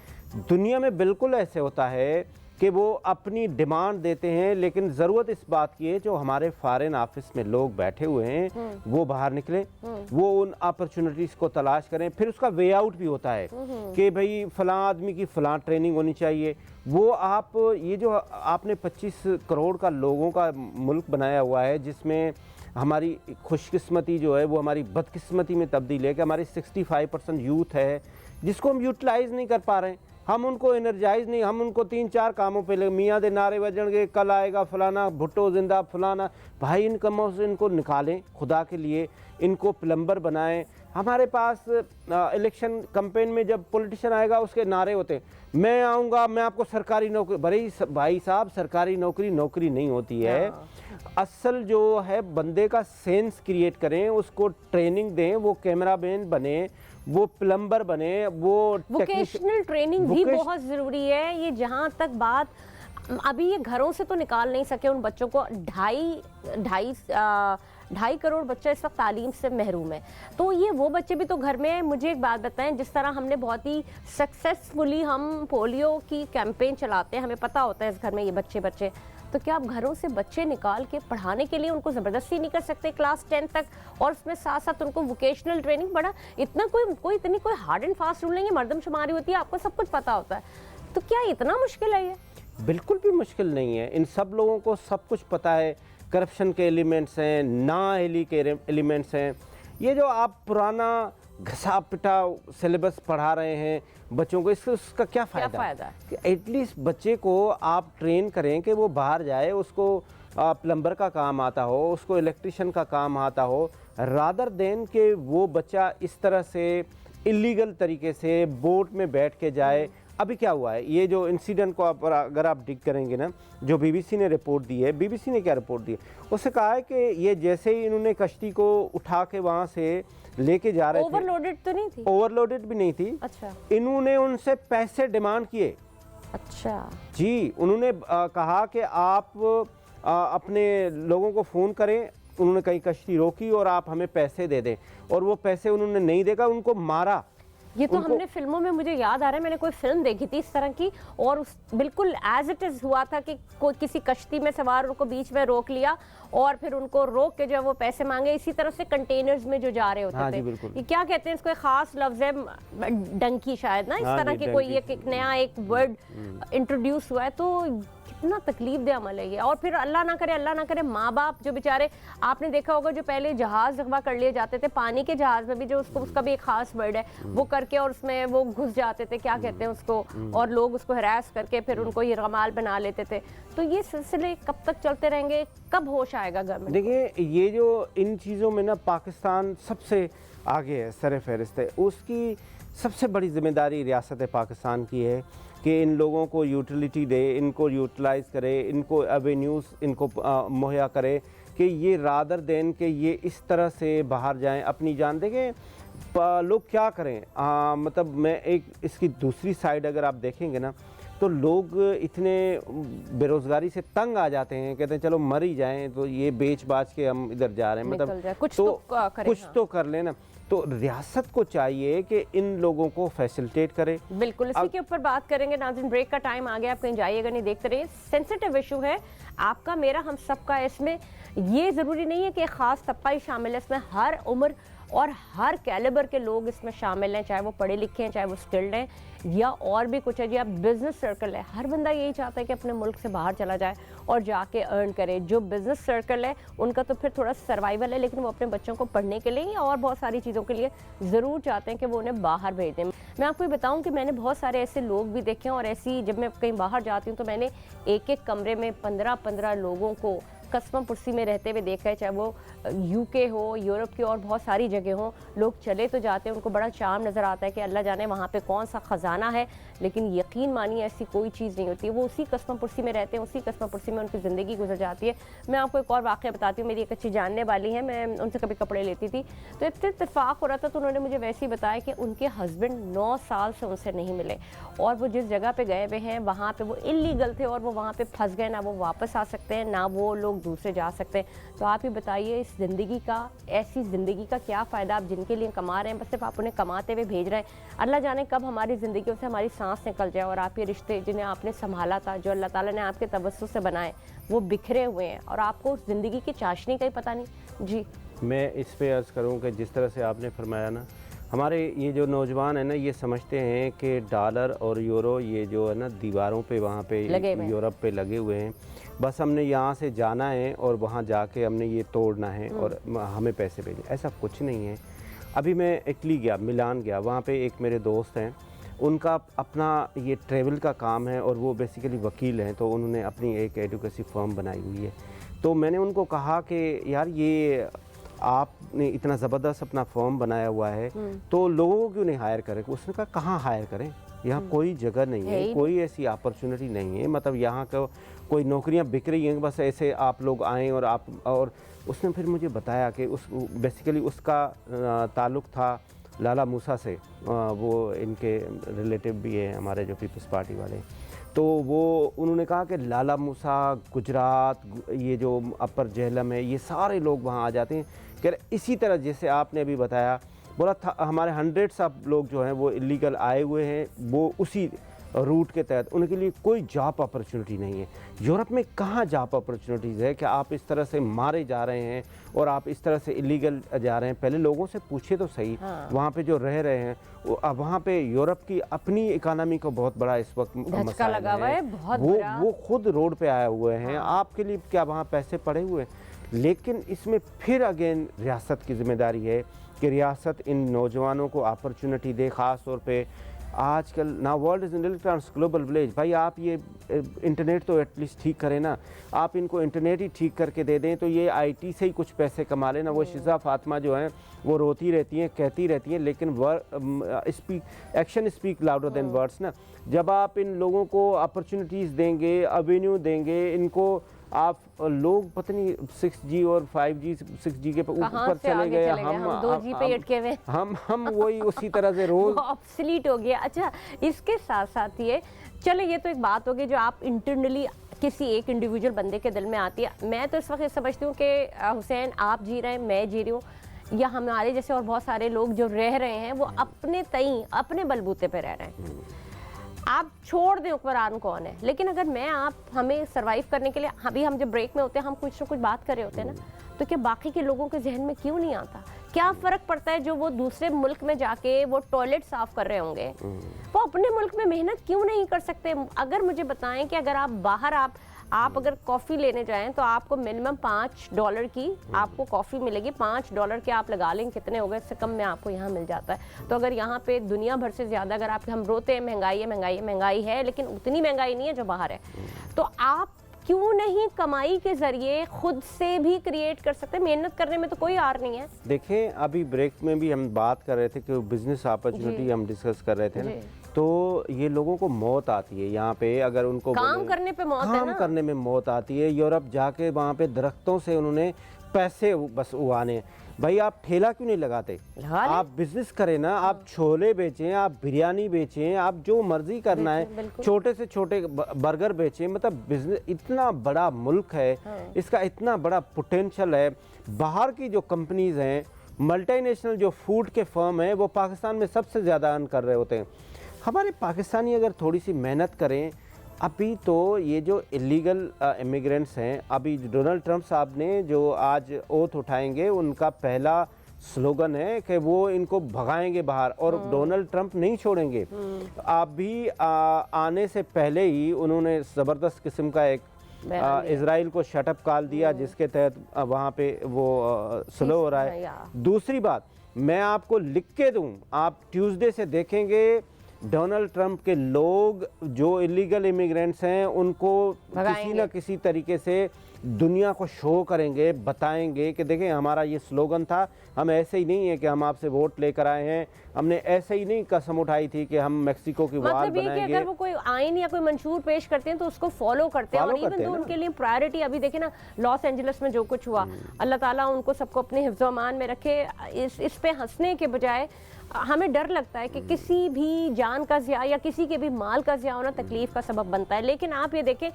B: दुनिया में बिल्कुल ऐसे होता है कि वो अपनी डिमांड देते हैं, लेकिन ज़रूरत इस बात की है जो हमारे फॉरेन ऑफिस में लोग बैठे हुए हैं वो बाहर निकलें, वो उन अपॉर्चुनिटीज़ को तलाश करें। फिर उसका वे आउट भी होता है कि भाई फ़लाँ आदमी की फ़लाँ ट्रेनिंग होनी चाहिए। वो आप ये जो आपने 25 करोड़ का लोगों का मुल्क बनाया हुआ है, जिसमें हमारी खुशकिस्मती जो है वो हमारी बदकिस्मती में तब्दील है कि हमारी 65% यूथ है जिसको हम यूटिलाइज़ नहीं कर पा रहे हैं। हम उनको एनर्जाइज नहीं, हम उनको 3-4 कामों पे लगे, मियाँ दे नारे बजणगे, कल आएगा फलाना, भुट्टो जिंदा फलाना। भाई इन कमों से इनको निकालें खुदा के लिए, इनको प्लम्बर बनाएं। हमारे पास इलेक्शन कैंपेन में जब पॉलिटिशियन आएगा उसके नारे होते हैं, मैं आऊँगा, मैं आपको सरकारी नौकरी। भले भाई साहब, सरकारी नौकरी नौकरी नहीं होती है। असल जो है बंदे का सेंस क्रिएट करें, उसको ट्रेनिंग दें, वो कैमरामैन बने, वो प्लम्बर बने, वो
A: वोकेशनल ट्रेनिंग भी बहुत ज़रूरी है। ये जहाँ तक बात अभी ये घरों से तो निकाल नहीं सके उन बच्चों को। 2.5 करोड़ बच्चे इस वक्त तालीम से महरूम है, तो ये वो बच्चे भी तो घर में हैं। मुझे एक बात बताएं, जिस तरह हमने बहुत ही सक्सेसफुली हम पोलियो की कैंपेन चलाते हैं, हमें पता होता है इस घर में ये बच्चे, तो क्या आप घरों से बच्चे निकाल के पढ़ाने के लिए उनको ज़बरदस्ती नहीं कर सकते क्लास 10 तक, और उसमें साथ साथ उनको वोकेशनल ट्रेनिंग बड़ा इतना कोई हार्ड एंड फास्ट रूल नहीं है, मर्दमशुमारी होती है, आपको सब कुछ पता होता है, तो क्या इतना मुश्किल है ये?
B: बिल्कुल भी मुश्किल नहीं है। इन सब लोगों को सब कुछ पता है। करप्शन के एलिमेंट्स हैं, नाअहली के एलिमेंट्स हैं। ये जो आप पुराना घसा पिटा सिलेबस पढ़ा रहे हैं बच्चों को, इससे उसका क्या फ़ायदा है? एटलीस्ट बच्चे को आप ट्रेन करें कि वो बाहर जाए, उसको प्लम्बर का काम आता हो, उसको इलेक्ट्रिशियन का काम आता हो, रादर देन कि वो बच्चा इस तरह से इलीगल तरीके से बोट में बैठ के जाए। अभी क्या हुआ है, ये जो इंसिडेंट को अगर आप डिग करेंगे ना, जो बीबीसी ने रिपोर्ट दी है, बीबीसी ने क्या रिपोर्ट दी है, उससे कहा है कि ये जैसे ही इन्होंने कश्ती को उठा के वहाँ से लेके जा रहे थे,
A: ओवरलोडेड तो नहीं थी?
B: ओवरलोडेड भी नहीं थी।
A: अच्छा।
B: इन्होंने उनसे पैसे डिमांड किए।
A: अच्छा
B: जी, उन्होंने कहा कि आप अपने लोगों को फ़ोन करें, उन्होंने कहीं कश्ती रोकी और आप हमें पैसे दे दें, और वो पैसे उन्होंने नहीं देगा, उनको मारा।
A: ये तो हमने फिल्मों में, मुझे याद आ रहा है मैंने कोई फिल्म देखी थी इस तरह की, और उस बिल्कुल एज इट इज़ हुआ था कि कोई किसी कश्ती में सवार उनको बीच में रोक लिया और फिर उनको रोक के जो है वो पैसे मांगे, इसी तरह से कंटेनर्स में जो जा रहे होते थे। ये क्या कहते हैं इसको, एक खास लफ्ज़ है डंकी शायद ना, इस तरह की कोई एक नया एक वर्ड इंट्रोड्यूस हुआ है। तो कितना तकलीफ दे अमल है ये। और फिर अल्लाह ना करे माँ बाप जो बेचारे, आपने देखा होगा जो पहले जहाज़ अगवा कर लिए जाते थे, पानी के जहाज़ में भी जो उसका भी एक खास वर्ड है, वो करके और उसमें वो घुस जाते थे, क्या कहते हैं उसको, और लोग उसको हरास करके फिर उनको ये रमाल बना लेते थे। तो ये सिलसिले कब तक चलते रहेंगे, कब होश आएगा गवर्नमेंट?
B: देखिए, ये जो इन चीज़ों में ना पाकिस्तान सबसे आगे है, सर फहरिस्त है। उसकी सबसे बड़ी जिम्मेदारी रियासत पाकिस्तान की है कि इन लोगों को यूटिलिटी दे, इनको यूटिलाइज़ करे, इनको एवेन्यूज़ इनको मुहैया करे कि ये रादर देन कि ये इस तरह से बाहर जाएं, अपनी जान देखें। लोग क्या करें, मतलब मैं एक इसकी दूसरी साइड अगर आप देखेंगे ना, तो लोग इतने बेरोज़गारी से तंग आ जाते हैं, कहते हैं चलो मर ही जाएं, तो ये बेच बाच के हम इधर जा रहे हैं, मतलब
A: कुछ
B: तो कर लेना। तो रियासत को चाहिए कि इन लोगों को फैसिलिटेट करे।
A: बिल्कुल, इसी के ऊपर बात करेंगे। नाज़रीन, ब्रेक का टाइम आ गया, आप कहीं जाइएगा नहीं, देखते रहिए। सेंसिटिव इशू है, आपका मेरा हम सबका। इसमें ये ज़रूरी नहीं है कि ख़ास तबका ही शामिल है, इसमें हर उम्र और हर कैलिबर के लोग इसमें शामिल हैं, चाहे वो पढ़े लिखे हैं, चाहे वो स्किल्ड हैं, या और भी कुछ है। जी, आप बिजनेस सर्कल है, हर बंदा यही चाहता है कि अपने मुल्क से बाहर चला जाए और जाके अर्न करे। जो बिजनेस सर्कल है उनका तो फिर थोड़ा सर्वाइवल है, लेकिन वो अपने बच्चों को पढ़ने के लिए और बहुत सारी चीज़ों के लिए ज़रूर चाहते हैं कि वो उन्हें बाहर भेज दें। मैं आपको ये बताऊँ कि मैंने बहुत सारे ऐसे लोग भी देखे हैं, और ऐसी जब मैं कहीं बाहर जाती हूँ तो मैंने एक कमरे में 15-15 लोगों को कसम पुर्सी में रहते हुए देखा है, चाहे वो यूके हो, यूरोप की और बहुत सारी जगह हो, लोग चले तो जाते हैं, उनको बड़ा चार्म नज़र आता है कि अल्लाह जाने वहाँ पे कौन सा ख़जाना है, लेकिन यकीन मानिए ऐसी कोई चीज़ नहीं होती। वो उसी कसम पुर्सी में रहते हैं, उसी कसम पुर्सी में उनकी ज़िंदगी गुजर जाती है। मैं आपको एक और वाक़या बताती हूँ। मेरी एक अच्छी जानने वाली है, मैं उनसे कभी कपड़े लेती थी, तो इत्तेफाक हो रहा था, तो उन्होंने मुझे वैसे ही बताया कि उनके हस्बैंड 9 साल से उनसे नहीं मिले, और वो जिस जगह पे गए हुए हैं वहाँ पे वो इलीगल थे, और वो वहाँ पे फंस गए, ना वो वापस आ सकते हैं, ना वो लोग दूसरे जा सकते हैं। तो आप ही बताइए, इस ज़िंदगी का, ऐसी ज़िंदगी का क्या फ़ायदा? आप जिनके लिए कमा रहे हैं, बस सिर्फ आप उन्हें कमाते हुए भेज रहे हैं। अल्लाह जाने कब हमारी ज़िंदगियों से हमारी सांस निकल जाए और आपके रिश्ते जिन्हें आपने संभाला था, जो अल्लाह ताला ने आपके तवज्जुह से बनाए, वो बिखरे हुए हैं और आपको उस ज़िंदगी की चाशनी का ही पता नहीं। जी,
B: मैं इस पे अर्ज़ करूँ कि जिस तरह से आपने फरमाया ना, हमारे ये जो नौजवान है ना, ये समझते हैं कि डॉलर और यूरो ये जो है ना दीवारों पे वहाँ पे यूरोप पे लगे हुए हैं, बस हमने यहाँ से जाना है और वहाँ जाके हमने ये तोड़ना है और हमें पैसे भेजें। ऐसा कुछ नहीं है। अभी मैं इटली गया, मिलान गया, वहाँ पे एक मेरे दोस्त हैं, उनका अपना ये ट्रैवल का काम है और वो बेसिकली वकील हैं, तो उन्होंने अपनी एक एडवोकेसी फर्म बनाई हुई है। तो मैंने उनको कहा कि यार ये आपने इतना ज़बरदस्त अपना फॉर्म बनाया हुआ है, तो लोगों को क्यों नहीं हायर करें? उसने कहा कहाँ हायर करें, यहाँ कोई जगह नहीं है, कोई ऐसी अपॉर्चुनिटी नहीं है, मतलब यहाँ का कोई नौकरियाँ बिक रही हैं, बस ऐसे आप लोग आएँ और उसने फिर मुझे बताया कि उस बेसिकली उसका ताल्लुक़ था लाला मूसा से, वो इनके रिलेटिव भी हैं हमारे जो पीपल्स पार्टी वाले। तो वो उन्होंने कहा कि लाला मूसा, गुजरात, ये जो अपर जेहलम है, ये सारे लोग वहाँ आ जाते हैं। कह रहे इसी तरह जैसे आपने अभी बताया, बोला था हमारे हंड्रेड्स ऑफ लोग जो हैं वो इलीगल आए हुए हैं, वो उसी रूट के तहत, उनके लिए कोई जॉब अपॉर्चुनिटी नहीं है। यूरोप में कहाँ जॉब अपॉर्चुनिटीज़ है कि आप इस तरह से मारे जा रहे हैं और आप इस तरह से इलीगल जा रहे हैं? पहले लोगों से पूछे तो सही। वहाँ पे जो रह रहे हैं, अब वहाँ पे यूरोप की अपनी इकानमी को बहुत बड़ा इस वक्त
A: धचका लगा हुआ है, बहुत बड़ा।
B: वो खुद रोड पे आए हुए हैं। आपके लिए क्या वहाँ पैसे पड़े हुए हैं? लेकिन इसमें फिर अगेन रियासत की ज़िम्मेदारी है कि रियासत इन नौजवानों को अपॉर्चुनिटी दे। ख़ास तौर पे आजकल ना world is electronics global village, भाई आप ये इंटरनेट तो एटलीस्ट ठीक करें ना, आप इनको इंटरनेट ही ठीक करके दे दें तो ये आईटी से ही कुछ पैसे कमा लेना। वो शिज़ा फातिमा जो हैं वो रोती रहती हैं, कहती रहती हैं, लेकिन action speak louder than words ना। जब आप इन लोगों को अपॉर्चुनिटीज़ देंगे, एवेन्यू देंगे, इनको आप लोग पता नहीं 6G और 5G 6G के ऊपर चले गए, हम
A: 2G पे अटके हुए,
B: हम वही उसी तरह से रोज
A: ऑब्सोलीट हो गया। अच्छा, इसके साथ साथ ये तो एक बात होगी जो आप इंटरनली किसी एक इंडिविजुअल बंदे के दिल में आती है। मैं तो इस वक्त समझती हूँ कि हुसैन आप जी रहे हैं, मैं जी रही हूँ, या हमारे जैसे और बहुत सारे लोग जो रह रहे हैं वो अपने तई अपने बलबूते पे रह रहे हैं। आप छोड़ दें हुक्मरान कौन है, लेकिन अगर मैं आप हमें सरवाइव करने के लिए, अभी हम जब ब्रेक में होते हैं हम कुछ ना कुछ बात कर रहे होते हैं ना, तो क्या बाकी के लोगों के जहन में क्यों नहीं आता? क्या फ़र्क पड़ता है जो वो दूसरे मुल्क में जाके वो टॉयलेट साफ़ कर रहे होंगे, वो अपने मुल्क में मेहनत क्यों नहीं कर सकते? अगर मुझे बताएं कि अगर आप बाहर आप अगर कॉफ़ी लेने जाएं तो आपको मिनिमम $5 की आपको कॉफ़ी मिलेगी। $5 के आप लगा लें कितने हो गए, इससे कम में आपको यहाँ मिल जाता है। तो अगर यहाँ पे दुनिया भर से ज़्यादा अगर हम रोते हैं महंगाई है महंगाई है महंगाई है, लेकिन उतनी महंगाई नहीं है जो बाहर है, तो आप क्यों नहीं कमाई के ज़रिए खुद से भी क्रिएट कर सकते? मेहनत करने में तो कोई हार नहीं है।
B: देखें, अभी ब्रेक में भी हम बात कर रहे थे कि बिजनेस अपॉर्चुनिटी हम डिस्कस कर रहे थे ना, तो ये लोगों को मौत आती है यहाँ पे, अगर उनको
A: काम करने पे मौत है ना,
B: काम करने में मौत आती है। यूरोप जाके वहाँ पे दरख्तों से उन्होंने पैसे बस उगाने। भाई आप ठेला क्यों नहीं लगाते? आप बिजनेस करें ना, आप छोले बेचें, आप बिरयानी बेचें, आप जो मर्जी करना है, छोटे से छोटे बर्गर बेचें। मतलब बिजनेस इतना बड़ा मुल्क है, इसका इतना बड़ा पोटेंशियल है। बाहर की जो कंपनीज हैं, मल्टीनेशनल जो फूड के फर्म हैं, वो पाकिस्तान में सबसे ज़्यादा अर्न कर रहे होते हैं। हमारे पाकिस्तानी अगर थोड़ी सी मेहनत करें, अभी तो ये जो इलीगल इमिग्रेंट्स हैं, अभी डोनाल्ड ट्रंप साहब ने जो आज ओथ उठाएंगे, उनका पहला स्लोगन है कि वो इनको भगाएंगे बाहर, और डोनाल्ड ट्रंप नहीं छोड़ेंगे। अभी आने से पहले ही उन्होंने ज़बरदस्त किस्म का एक इजराइल को शटअप कॉल दिया, जिसके तहत वहाँ पे वो स्लो हो रहा है। दूसरी बात मैं आपको लिख के दूँ, आप ट्यूसडे से देखेंगे डोनाल्ड ट्रंप के लोग जो इलीगल इमिग्रेंट्स हैं उनको किसी न किसी तरीके से दुनिया को शो करेंगे, बताएंगे कि देखें हमारा ये स्लोगन था, हम ऐसे ही नहीं है कि हम आपसे वोट लेकर आए हैं, हमने ऐसे ही नहीं कसम उठाई थी कि हम मेक्सिको की वॉल
A: मतलब ये कि
B: बनाएंगे।
A: अगर वो कोई आइन या कोई मंशूर पेश करते हैं तो उसको फॉलो करते हैं, और इवन तो उनके लिए प्रायोरिटी, अभी देखे ना लॉस एंजलिस में जो कुछ हुआ, अल्लाह ताला उनको सबको अपने हिफ्ज़ अमान में रखे। इस पे हंसने के बजाय हमें डर लगता है कि किसी भी जान का ज़िया या किसी के भी माल का ज़िया होना तकलीफ का सबब बनता है। लेकिन आप ये देखें,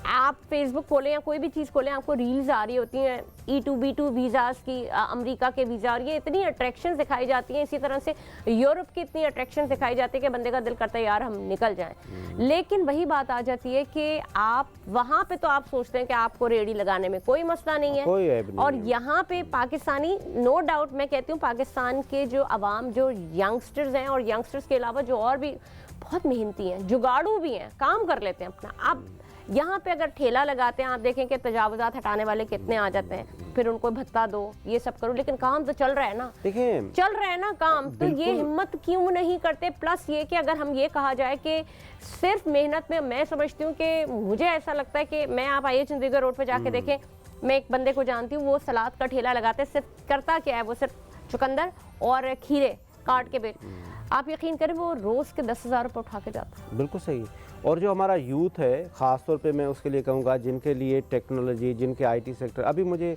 A: आप फेसबुक खोलें या कोई भी चीज़ खोलें, आपको रील्स आ रही होती हैं E2B2 वीज़ाज़ की, अमेरिका के वीज़ा, और ये इतनी अट्रैक्शन दिखाई जाती हैं। इसी तरह से यूरोप की इतनी अट्रैक्शन दिखाई जाती है कि बंदे का दिल करता है यार हम निकल जाएं। लेकिन वही बात आ जाती है कि आप वहाँ पे तो आप सोचते हैं कि आपको रेडी लगाने में कोई मसला नहीं है,
B: कोई ऐब नहीं
A: और
B: है।
A: यहाँ पे पाकिस्तानी, नो डाउट मैं कहती हूँ, पाकिस्तान के जो अवाम, जो यंगस्टर्स हैं, और यंगस्टर्स के अलावा जो और भी बहुत मेहनती हैं, जुगाड़ू भी हैं, काम कर लेते हैं अपना। आप यहाँ पे अगर ठेला लगाते हैं, आप देखें कि तजावुज़ात हटाने वाले कितने आ जाते हैं, फिर उनको भत्ता दो, ये सब करो, लेकिन काम तो चल रहा है ना,
B: देखें
A: चल रहा है ना काम, तो ये हिम्मत क्यों नहीं करते। प्लस ये कि अगर हम ये कहा जाए कि सिर्फ मेहनत में, मैं समझती हूँ कि मुझे ऐसा लगता है कि मैं, आप आइए चंडीगढ़ रोड पे जाके देखें, मैं एक बंदे को जानती हूँ, वो सलाद का ठेला लगाते हैं, सिर्फ करता क्या है, वो सिर्फ चुकंदर और खीरे काट के बेच, आप यकीन करें वो रोज़ के 10,000 रुपये उठा के जाता है।
B: बिल्कुल सही। और जो हमारा यूथ है, ख़ास तौर पे मैं उसके लिए कहूँगा जिनके लिए टेक्नोलॉजी, जिनके IT सेक्टर, अभी मुझे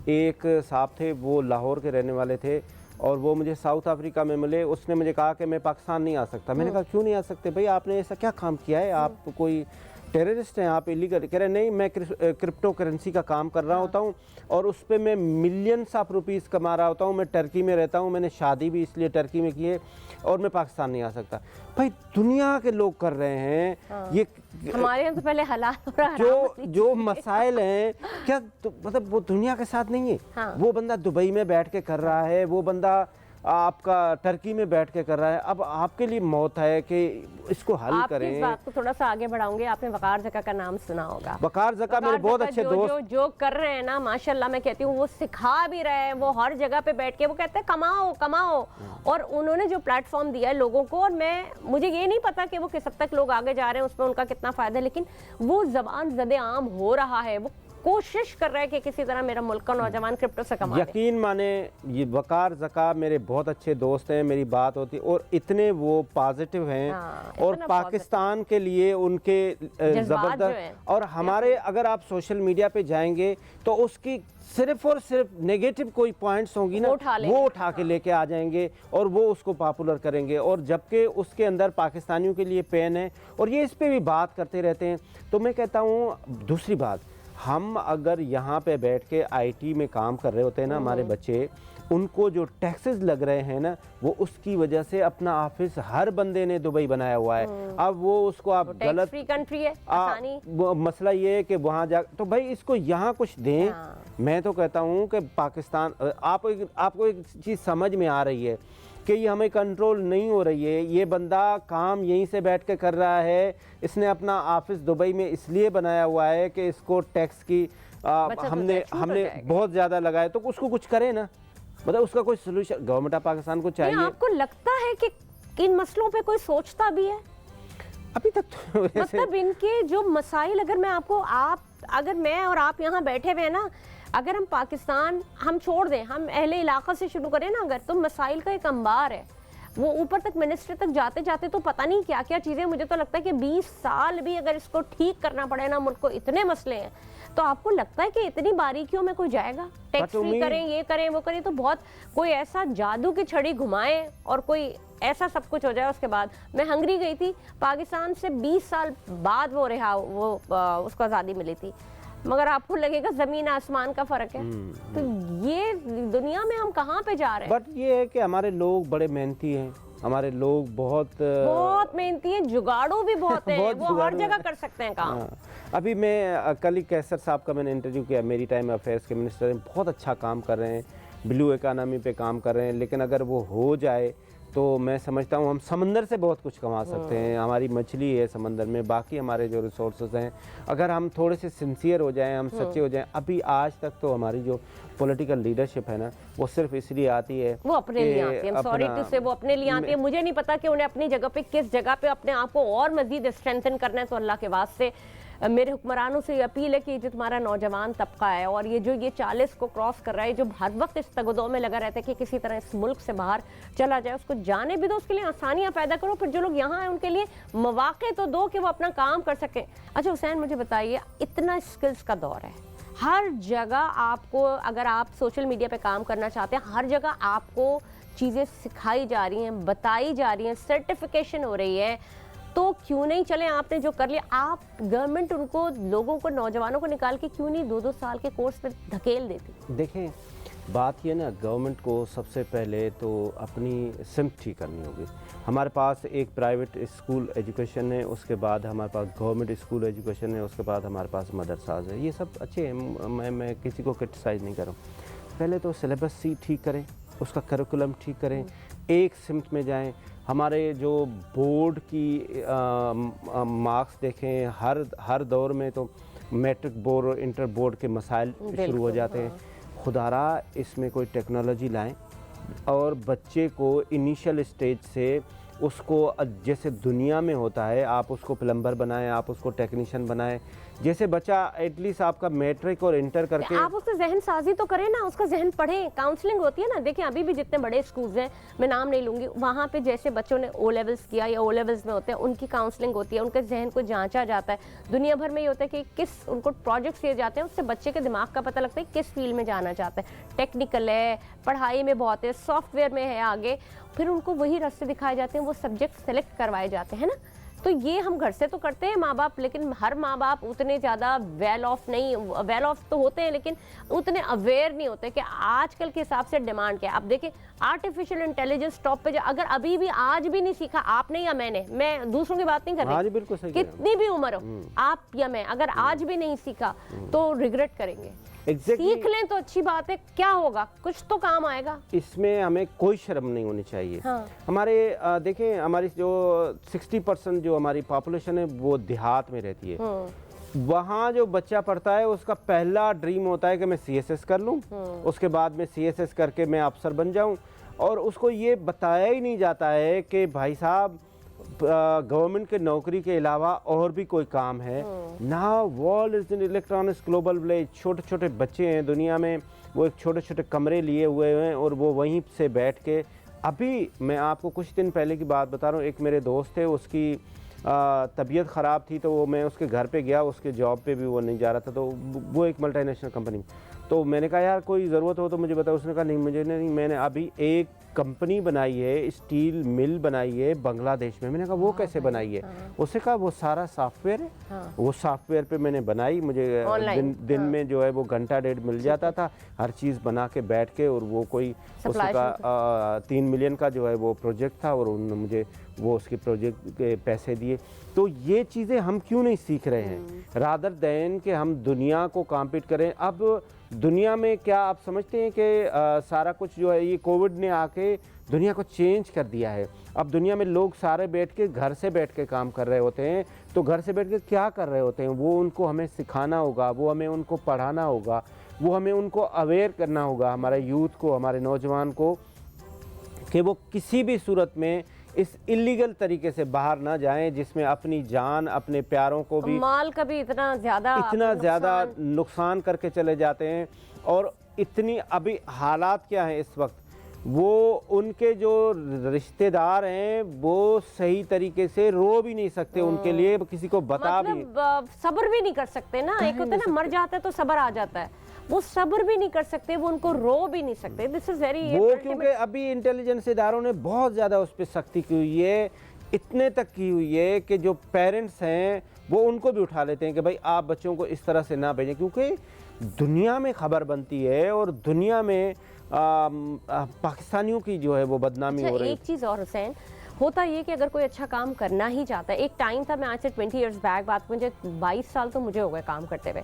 B: एक साहब थे, वो लाहौर के रहने वाले थे, और वो मुझे साउथ अफ्रीका में मिले। उसने मुझे कहा कि मैं पाकिस्तान नहीं आ सकता। मैंने कहा क्यों नहीं आ सकते भाई, आपने ऐसा क्या काम किया है, आप कोई टेररिस्ट हैं, आप इलीगल? कह रहे नहीं, मैं क्रिप्टो करेंसी का काम कर रहा होता हूँ और उस पर मैं मिलियंस ऑफ रुपीस कमा रहा होता हूँ, मैं टर्की में रहता हूँ, मैंने शादी भी इसलिए टर्की में की है, और मैं पाकिस्तान नहीं आ सकता। भाई दुनिया के लोग कर रहे हैं ये,
A: हमारे यहाँ तो पहले हलाल हो रहा है,
B: जो मसाइल हैं क्या, तो मतलब वो दुनिया के साथ नहीं है। वो बंदा दुबई में बैठ के कर रहा है, वो बंदा आपका टर्की में बैठ के कर रहा है। अब आपके लिए मौत है कि इसको हल करें।
A: इस बात को थोड़ा सा आगे बढ़ाऊंगे, आपने वकार ज़का का नाम सुना होगा।
B: वकार ज़का मेरे बहुत अच्छे दोस्त
A: जो कर रहे हैं ना, माशाल्लाह मैं कहती हूँ, वो सिखा भी रहे हैं, वो हर जगह पे बैठ के वो कहते हैं कमाओ कमाओ, और उन्होंने जो प्लेटफॉर्म दिया है लोगों को, और मुझे ये नहीं पता कि वो किस हद तक लोग आगे जा रहे हैं, उसमें उनका कितना फ़ायदा है, लेकिन वो ज़बान ज़दे आम हो रहा है, वो कोशिश कर रहा है कि किसी तरह मेरा मुल्क का नौजवान क्रिप्टो से कमा ले।
B: यकीन माने, ये वकार ज़का मेरे बहुत अच्छे दोस्त हैं, मेरी बात होती है, और इतने वो पॉजिटिव हैं, और पाकिस्तान के लिए उनके ज़बरदस्त। और हमारे, अगर आप सोशल मीडिया पे जाएंगे तो उसकी सिर्फ और सिर्फ नेगेटिव कोई पॉइंट्स होंगी ना, वो उठा के लेके आ जाएंगे और वो उसको पॉपुलर करेंगे, और जबकि उसके अंदर पाकिस्तानियों के लिए पेन है, और ये इस पे भी बात करते रहते हैं। तो मैं कहता हूँ, दूसरी बात, हम अगर यहाँ पे बैठ के IT में काम कर रहे होते हैं ना, हमारे बच्चे, उनको जो टैक्सेस लग रहे हैं ना, वो उसकी वजह से अपना ऑफिस हर बंदे ने दुबई बनाया हुआ है। अब वो उसको आप गलत,
A: फ्री कंट्री है, आसानी।
B: वो मसला ये है कि वहाँ जा, तो भाई इसको यहाँ कुछ दें। मैं तो कहता हूँ कि पाकिस्तान, आपको एक चीज़ समझ में आ रही है कि ये हमें कंट्रोल नहीं हो रही है, ये बंदा काम यहीं से बैठ के कर रहा है, इसने अपना ऑफिस दुबई में इसलिए बनाया हुआ है कि इसको टैक्स की हमने बहुत ज़्यादा लगाया, तो उसको कुछ करे ना, मतलब उसका कोई सोल्यूशन गवर्नमेंट ऑफ पाकिस्तान को चाहिए।
A: आपको लगता है कि इन मसलों पे कोई सोचता भी है?
B: अभी तक तो
A: मतलब इनके जो मसाइल, अगर मैं आपको, अगर मैं और आप यहाँ बैठे हुए हैं ना, अगर हम पाकिस्तान हम छोड़ दें, हम अहले इलाका से शुरू करें ना अगर, तो मसाइल का एक अंबार है, वो ऊपर तक मिनिस्टर तक जाते जाते तो पता नहीं क्या क्या चीज़ें। मुझे तो लगता है कि 20 साल भी अगर इसको ठीक करना पड़े ना मुल्क को, इतने मसले हैं, तो आपको लगता है कि इतनी बारीकियों में कोई जाएगा? टैक्स फ्री करें, ये करें, वो करें, तो बहुत कोई ऐसा जादू की छड़ी घुमाए और कोई ऐसा सब कुछ हो जाए। उसके बाद मैं हंगरी गई थी, पाकिस्तान से 20 साल बाद वो उसको आज़ादी मिली थी, मगर आपको लगेगा जमीन आसमान का फर्क है। तो ये दुनिया में हम कहाँ पे जा रहे हैं?
B: बट ये है कि हमारे लोग बड़े मेहनती हैं, हमारे लोग बहुत
A: मेहनती हैं, जुगाड़ू भी बहुत हैं, वो हर जगह कर सकते हैं काम।
B: अभी मैं कल ही कैसर साहब का मैंने इंटरव्यू किया, मेरी टाइम अफेयर्स के मिनिस्टर हैं, बहुत अच्छा काम कर रहे हैं, ब्लू इकानमी पे काम कर रहे हैं, लेकिन अगर वो हो जाए तो मैं समझता हूँ हम समंदर से बहुत कुछ कमा सकते हैं। हमारी मछली है समंदर में, बाकी हमारे जो रिसोर्सेज हैं, अगर हम थोड़े से सिंसियर हो जाएं, हम सच्चे हो जाएं। अभी आज तक तो हमारी जो पॉलिटिकल लीडरशिप है ना, वो सिर्फ इसलिए आती है,
A: वो अपने लिए आती है, सॉरी टू से, वो अपने लिए आती है। मुझे नहीं पता कि उन्हें अपनी जगह पे किस जगह पे अपने आप को और मजीद स्ट्रेंथन करना है। तो अल्लाह के वास्ते मेरे हुक्मरानों से ये अपील है कि जो तुम्हारा नौजवान तबका है और ये 40 को क्रॉस कर रहा है, जो हर वक्त इस तगदो में लगा रहता है कि किसी तरह इस मुल्क से बाहर चला जाए, उसको जाने भी दो, उसके लिए आसानियां पैदा करो। फिर जो लोग यहाँ हैं उनके लिए मौके तो दो कि वो अपना काम कर सकें। अच्छा हुसैन, मुझे बताइए, इतना स्किल्स का दौर है, हर जगह आपको, अगर आप सोशल मीडिया पे काम करना चाहते हैं, हर जगह आपको चीज़ें सिखाई जा रही हैं, बताई जा रही हैं, सर्टिफिकेशन हो रही है, तो क्यों नहीं चले? आपने जो कर लिया, आप गवर्नमेंट उनको, लोगों को, नौजवानों को निकाल के क्यों नहीं 2-2 साल के कोर्स पर धकेल देती?
B: देखें, बात ये ना, गवर्नमेंट को सबसे पहले तो अपनी सिमत ठीक करनी होगी। हमारे पास एक प्राइवेट स्कूल एजुकेशन है, उसके बाद हमारे पास गवर्नमेंट स्कूल एजुकेशन है, उसके बाद हमारे पास मदरसाज है। ये सब अच्छे हैं, मैं किसी को क्रिटिसाइज़ नहीं कर रहा हूँ। पहले तो सिलेबस ठीक करें, उसका करिकुलम ठीक करें, एक सिमत में जाएं। हमारे जो बोर्ड की मार्क्स देखें, हर दौर में तो मैट्रिक बोर्ड और इंटर बोर्ड के मसाइल शुरू हो जाते हैं। खुदारा इसमें कोई टेक्नोलॉजी लाएं और बच्चे को इनिशियल स्टेज से उसको, जैसे दुनिया में होता है, आप उसको प्लम्बर बनाएं, आप उसको टेक्नीशियन बनाएं। जैसे बच्चा एटलीस्ट आपका मैट्रिक और इंटर करके,
A: आप उसका जहन साजी तो करें ना, उसका जहन पढ़ें। काउंसलिंग होती है ना, देखिए अभी भी जितने बड़े स्कूल्स हैं, मैं नाम नहीं लूँगी, वहाँ पे जैसे बच्चों ने ओ लेवल्स किया या ओ लेवल्स में होते हैं, उनकी काउंसलिंग होती है, उनके जहन को जांचा जाता है। दुनिया भर में ये होता है कि किस, उनको प्रोजेक्ट्स दिए जाते हैं, उससे बच्चे के दिमाग का पता लगता है किस फील्ड में जाना चाहता है। टेक्निकल है, पढ़ाई में बहुत है, सॉफ्टवेयर में है आगे, फिर उनको वही रास्ते दिखाए जाते हैं, वो सब्जेक्ट सेलेक्ट करवाए जाते हैं ना। तो ये हम घर से तो करते हैं माँ बाप, लेकिन हर माँ बाप उतने ज़्यादा वेल ऑफ नहीं, वेल ऑफ तो होते हैं लेकिन उतने अवेयर नहीं होते कि आजकल के हिसाब से डिमांड क्या है। अब देखिए, आर्टिफिशियल इंटेलिजेंस टॉप पे, अगर अभी भी आज भी नहीं सीखा आपने या मैंने, मैं दूसरों की बात नहीं कर रही,
B: बिल्कुल सही,
A: कितनी भी उम्र हो, आप या मैं, अगर आज भी नहीं सीखा तो रिग्रेट करेंगे। सीख लें तो अच्छी बात है, क्या होगा, कुछ तो काम आएगा।
B: इसमें हमें कोई शर्म नहीं होनी चाहिए।
A: हाँ।
B: हमारे देखें, हमारी जो 60% जो हमारी पॉपुलेशन है वो देहात में रहती है। वहाँ जो बच्चा पढ़ता है उसका पहला ड्रीम होता है कि मैं CSS कर लूँ, उसके बाद में CSS करके मैं अफसर बन जाऊँ, और उसको ये बताया ही नहीं जाता है कि भाई साहब, गवर्नमेंट के नौकरी के अलावा और भी कोई काम है ना। World is in electronics global village. छोटे छोटे बच्चे हैं दुनिया में, वो एक छोटे छोटे कमरे लिए हुए हैं और वो वहीं से बैठ के, अभी मैं आपको कुछ दिन पहले की बात बता रहा हूँ, एक मेरे दोस्त थे, उसकी तबीयत ख़राब थी, तो मैं उसके घर पे गया, उसके जॉब पे भी वो नहीं जा रहा था, तो वो एक मल्टीनेशनल कंपनी, तो मैंने कहा यार कोई ज़रूरत हो तो मुझे बताओ। उसने कहा नहीं मुझे नहीं, मैंने अभी एक कंपनी बनाई है, स्टील मिल बनाई है बांग्लादेश में। मैंने कहा वो कैसे बनाई है? उसने कहा वो सारा सॉफ्टवेयर है, वो सॉफ्टवेयर पे मैंने बनाई, मुझे दिन में जो है वो घंटा डेढ़ मिल जाता था, हर चीज़ बना के बैठ के, और वो कोई उसका 3 मिलियन का जो है वो प्रोजेक्ट था, और उन्होंने मुझे वो उसके प्रोजेक्ट के पैसे दिए। तो ये चीज़ें हम क्यों नहीं सीख रहे हैं, रादर दैन कि हम दुनिया को कॉम्पीट करें। अब दुनिया में क्या आप समझते हैं कि सारा कुछ जो है ये कोविड ने आके दुनिया को चेंज कर दिया है। अब दुनिया में लोग सारे बैठ के, घर से बैठ के काम कर रहे होते हैं, तो घर से बैठ के क्या कर रहे होते हैं, वो उनको हमें सिखाना होगा, वो हमें उनको पढ़ाना होगा, वो हमें उनको अवेयर करना होगा, हमारे यूथ को, हमारे नौजवान को, कि वो किसी भी सूरत में इस इलीगल तरीके से बाहर ना जाएं, जिसमें अपनी जान, अपने प्यारों को भी,
A: माल का भी इतना ज़्यादा
B: नुकसान करके चले जाते हैं। और इतनी अभी हालात क्या हैं इस वक्त, वो उनके जो रिश्तेदार हैं वो सही तरीके से रो भी नहीं सकते, उनके लिए किसी को बता भी,
A: सब्र भी नहीं कर सकते ना। एक होता है ना, मर जाता है तो सब्र आ जाता है, वो सब्र भी नहीं कर सकते, वो उनको रो भी नहीं सकते। दिस इज वेरी,
B: वो क्योंकि अभी इंटेलिजेंस इदारों ने बहुत ज़्यादा उस पर सख्ती की हुई है, इतने तक की हुई है कि जो पेरेंट्स हैं वो उनको भी उठा लेते हैं कि भाई आप बच्चों को इस तरह से ना भेजें, क्योंकि दुनिया में खबर बनती है और दुनिया में पाकिस्तानियों की जो है वो बदनामी हो रही है।
A: एक चीज़ और हुसैन, होता ये कि अगर कोई अच्छा काम करना ही चाहता है, एक टाइम था, मैं आज से 20 ईयर्स बैक बात, मुझे 22 साल तो मुझे हो गए काम करते हुए,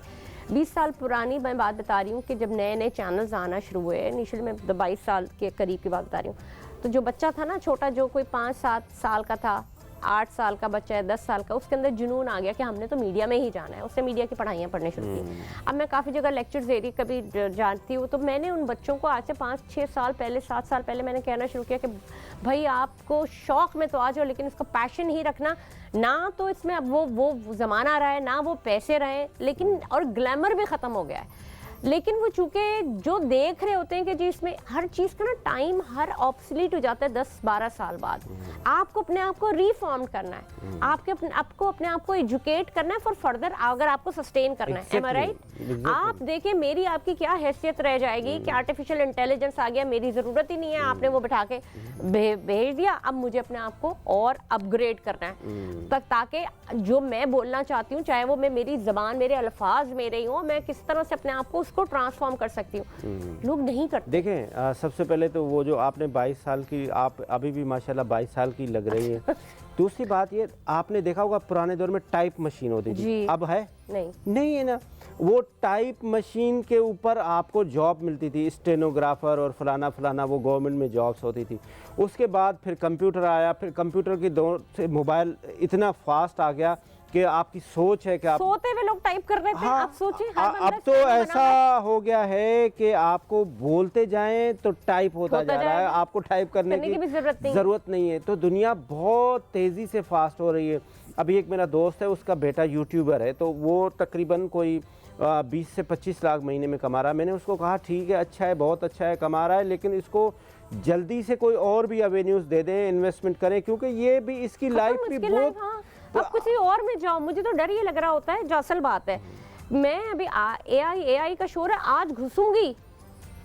A: 20 साल पुरानी मैं बात बता रही हूँ कि जब नए नए चैनल्स आना शुरू हुए, इनिशियल में 22 साल के करीब की बात बता रही हूँ, तो जो बच्चा था ना छोटा, जो कोई 5-7 साल का था, 8 साल का बच्चा है, 10 साल का, उसके अंदर जुनून आ गया कि हमने तो मीडिया में ही जाना है। उसने मीडिया की पढ़ाइयाँ पढ़नी शुरू की। अब मैं काफ़ी जगह लेक्चर्स दे रही, कभी जानती हूँ, तो मैंने उन बच्चों को आज से 5-6 साल पहले, 7 साल पहले मैंने कहना शुरू किया कि भाई आपको शौक में तो आ जाओ, लेकिन इसका पैशन ही रखना ना। तो इसमें अब वो ज़माना रहा है ना, वो पैसे रहे, लेकिन और ग्लैमर भी ख़त्म हो गया है। लेकिन वो चूंकि जो देख रहे होते हैं कि जी इसमें हर चीज़ का ना टाइम हर ऑब्सलीट हो जाता है 10-12 साल बाद। आपको अपने आप को रिफॉर्म करना है, आपको अपने आप को एजुकेट करना है फॉर फर्दर, अगर आपको सस्टेन करना है। एम आई राइट? आप देखें मेरी आपकी क्या हैसियत रह जाएगी कि आर्टिफिशियल इंटेलिजेंस आ गया, मेरी ज़रूरत ही नहीं है, आपने वो बैठा के भेज दिया, अब मुझे अपने आप को और अपग्रेड करना है ताकि जो मैं बोलना चाहती हूँ, चाहे वो मेरी ज़बान, मेरे अल्फाज मेरे ही हो, मैं किस तरह से अपने आप को उसको ट्रांसफॉर्म कर सकती हूँ। लोग नहीं करते।
B: देखें सबसे पहले तो वो जो आपने 22 साल की, आप अभी भी माशाल्लाह 22 साल की लग रही है। दूसरी बात ये, आपने देखा होगा पुराने दौर में टाइप मशीन होती थी, अब है नहीं है ना। वो टाइप मशीन के ऊपर आपको जॉब मिलती थी, स्टेनोग्राफर और फलाना फलाना, वो गवर्नमेंट में जॉब्स होती थी। उसके बाद फिर कंप्यूटर आया, फिर कंप्यूटर की दौर से मोबाइल इतना फास्ट आ गया कि आपकी सोच है कि आप
A: सोते हुए लोग टाइप कर रहे थे।
B: हाँ,
A: आप सोचिए
B: अब तो ऐसा हो गया है कि आपको बोलते जाएं तो टाइप होता जा रहा है, आपको टाइप करने की
A: भी
B: जरूरत नहीं है। तो दुनिया बहुत तेजी से फास्ट हो रही है। अभी एक मेरा दोस्त है, उसका बेटा यूट्यूबर है, तो वो तकरीबन कोई 20 से 25 लाख महीने में कमा रहा है। मैंने उसको कहा ठीक है, अच्छा है, बहुत अच्छा है, कमा रहा है, लेकिन इसको जल्दी से कोई और भी एवेन्यूज दे दें, इन्वेस्टमेंट करें, क्योंकि ये भी इसकी लाइफ भी बहुत
A: अब किसी और में जाओ। मुझे तो डर ये लग रहा होता है, जो असल बात है, मैं अभी एआई का शोर है, आज घुसूंगी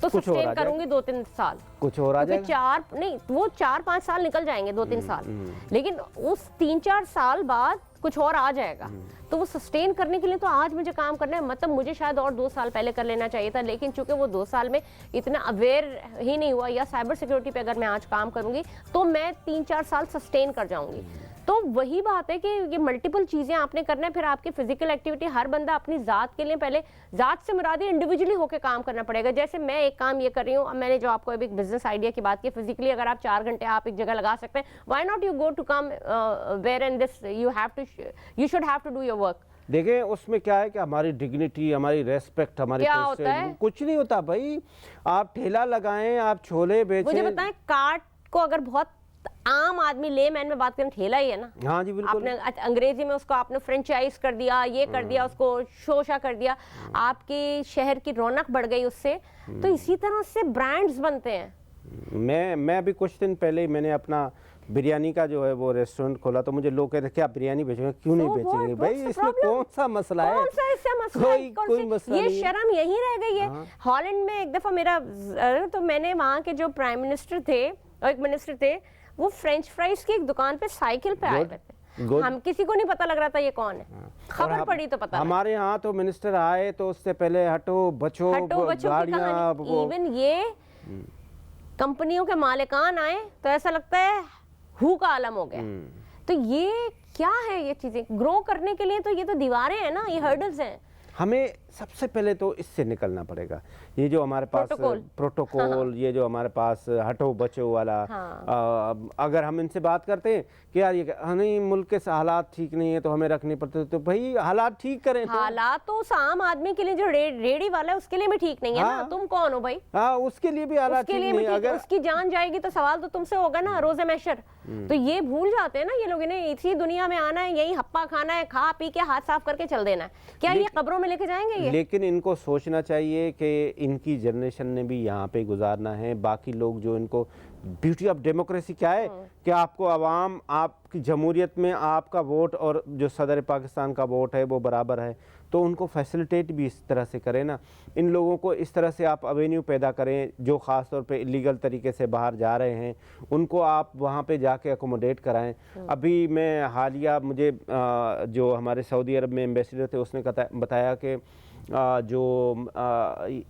A: तो सस्टेन करूंगी 2-3 साल,
B: कुछ और आ जाएगा।
A: वो 4-5 साल निकल जाएंगे, 2-3 साल, लेकिन उस 3-4 साल बाद कुछ और आ जाएगा। तो वो सस्टेन करने के लिए तो आज मुझे काम करना है। मतलब मुझे शायद और 2 साल पहले कर लेना चाहिए था, लेकिन चूंकि वो 2 साल में इतना अवेयर ही नहीं हुआ, या साइबर सिक्योरिटी पे अगर मैं आज काम करूंगी तो मैं 3-4 साल सस्टेन कर जाऊंगी। तो वही बात है कि ये मल्टीपल चीज़ें आपने करना है। फिर आपकी फिजिकल एक्टिविटी, हर बंदा अपनी ज़ात के लिए, पहले ज़ात से मुराद इंडिविजुअली होकर काम करना पड़ेगा। जैसे मैं एक काम ये कर रही हूँ, अब मैंने जो आपको अभी बिजनेस आइडिया की बात की, फिजिकली अगर आप 4 घंटे आप एक जगह लगा सकते हैं, why not you go to come where and this you should have to do your work.
B: देखें उसमें क्या है कि हमारी डिग्निटी, हमारी रेस्पेक्ट, हमारी
A: क्या होता है?
B: कुछ नहीं होता भाई। आप ठेला लगाएं, आप छोले बेचें।
A: मुझे बताएं, कार्ट को अगर बहुत आम आदमी, ले मैन में बात करें, ठेला ही है ना।
B: हाँ जी बिल्कुल।
A: आपने अंग्रेजी में उसको आपने फ्रेंचाइज कर दिया, ये कर दिया, उसको शोशा कर दिया, आपके शहर की रौनक बढ़ गई उससे। तो इसी तरह से ब्रांड्स बनते हैं।
B: मैं अभी कुछ दिन पहले मैंने अपना बिरयानी का जो है वो रेस्टोरेंट खोला, तो मुझे लोग कहते हैं क्या बिरयानी बेचेंगे? क्यों नहीं बेचेंगे भाई, इसमें कौन सा मसला है? कोई मसला
A: ये
B: नहीं।
A: शर्म यही रह गई है। हॉलैंड में एक दफा मेरा, तो मैंने वहाँ के जो प्राइम मिनिस्टर थे और एक मिनिस्टर थे, वो फ्रेंच फ्राइज की एक दुकान पे साइकिल पे आए हुए थे। हम किसी को नहीं पता लग रहा था ये कौन है, खबर पड़ी तो पता।
B: हमारे यहाँ तो मिनिस्टर आए तो उससे पहले हटो बचो गाड़ियाँ,
A: इवन ये कंपनियों के मालिकान आए तो ऐसा लगता है हु का आलम हो गया। तो ये क्या है, ये चीजें ग्रो करने के लिए तो ये तो दीवारें हैं ना, ये हर्डल्स हैं।
B: हमें सबसे पहले तो इससे निकलना पड़ेगा। ये जो हमारे पास प्रोटोकॉल, ये जो हमारे पास हटो बचो वाला, अगर हम इनसे बात करते हैं कि यार ये नहीं, मुल्क के हालात ठीक नहीं है तो हमें रखनी पड़ती, तो भाई हालात ठीक करें।
A: हालात तो उस आम आदमी के लिए जो रेडी वाला है उसके लिए भी ठीक नहीं है ना। तुम कौन हो भाई?
B: हाँ, उसके लिए भी हालात ठीक नहीं है। अगर
A: उसकी जान जाएगी तो सवाल तो तुमसे होगा ना, रोज़े महशर। तो ये भूल जाते हैं ना ये लोग, इन्हें इसी दुनिया में आना है, यही हप्पा खाना है, खा पी के हाथ साफ करके चल देना है। क्या ये कब्रों में लेके जाएंगे ये?
B: लेकिन इनको सोचना चाहिए कि इनकी जनरेशन ने भी यहाँ पे गुजारना है। बाकी लोग जो, इनको ब्यूटी ऑफ डेमोक्रेसी क्या है कि आपको अवाम, आपकी जमहूरियत में आपका वोट और जो सदर पाकिस्तान का वोट है वो बराबर है, तो उनको फैसिलिटेट भी इस तरह से करें ना। इन लोगों को इस तरह से आप एवेन्यू पैदा करें, जो ख़ास तौर पे इलीगल तरीके से बाहर जा रहे हैं उनको आप वहाँ पे जाके अकोमोडेट कराएं। अभी मैं हालिया, मुझे जो हमारे सऊदी अरब में एम्बेसडर थे उसने बताया कि जो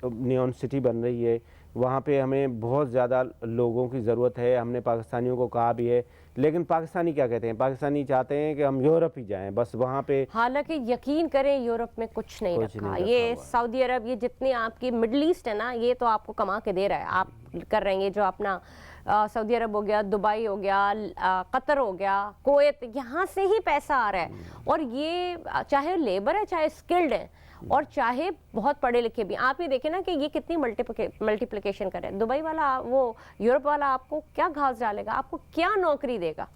B: नियॉन सिटी बन रही है वहाँ पे हमें बहुत ज़्यादा लोगों की ज़रूरत है। हमने पाकिस्तानियों को कहा भी है, लेकिन पाकिस्तानी क्या कहते हैं? पाकिस्तानी चाहते हैं कि हम यूरोप ही जाएं, बस वहाँ पे।
A: हालांकि यकीन करें यूरोप में कुछ नहीं रखा। ये सऊदी अरब, ये जितनी आपकी मिडल ईस्ट है ना, ये तो आपको कमा के दे रहा है। आप कर रहे हैं जो अपना सऊदी अरब हो गया, दुबई हो गया, कतर हो गया, कुवैत, यहाँ से ही पैसा आ रहा है। और ये चाहे लेबर है, चाहे स्किल्ड है, और चाहे बहुत पढ़े लिखे भी। आप ये देखें ना कि ये कितनी मल्टीप्लिकेशन करे। दुबई वाला, वो यूरोप वाला आपको क्या घास डालेगा, आपको क्या नौकरी देगा?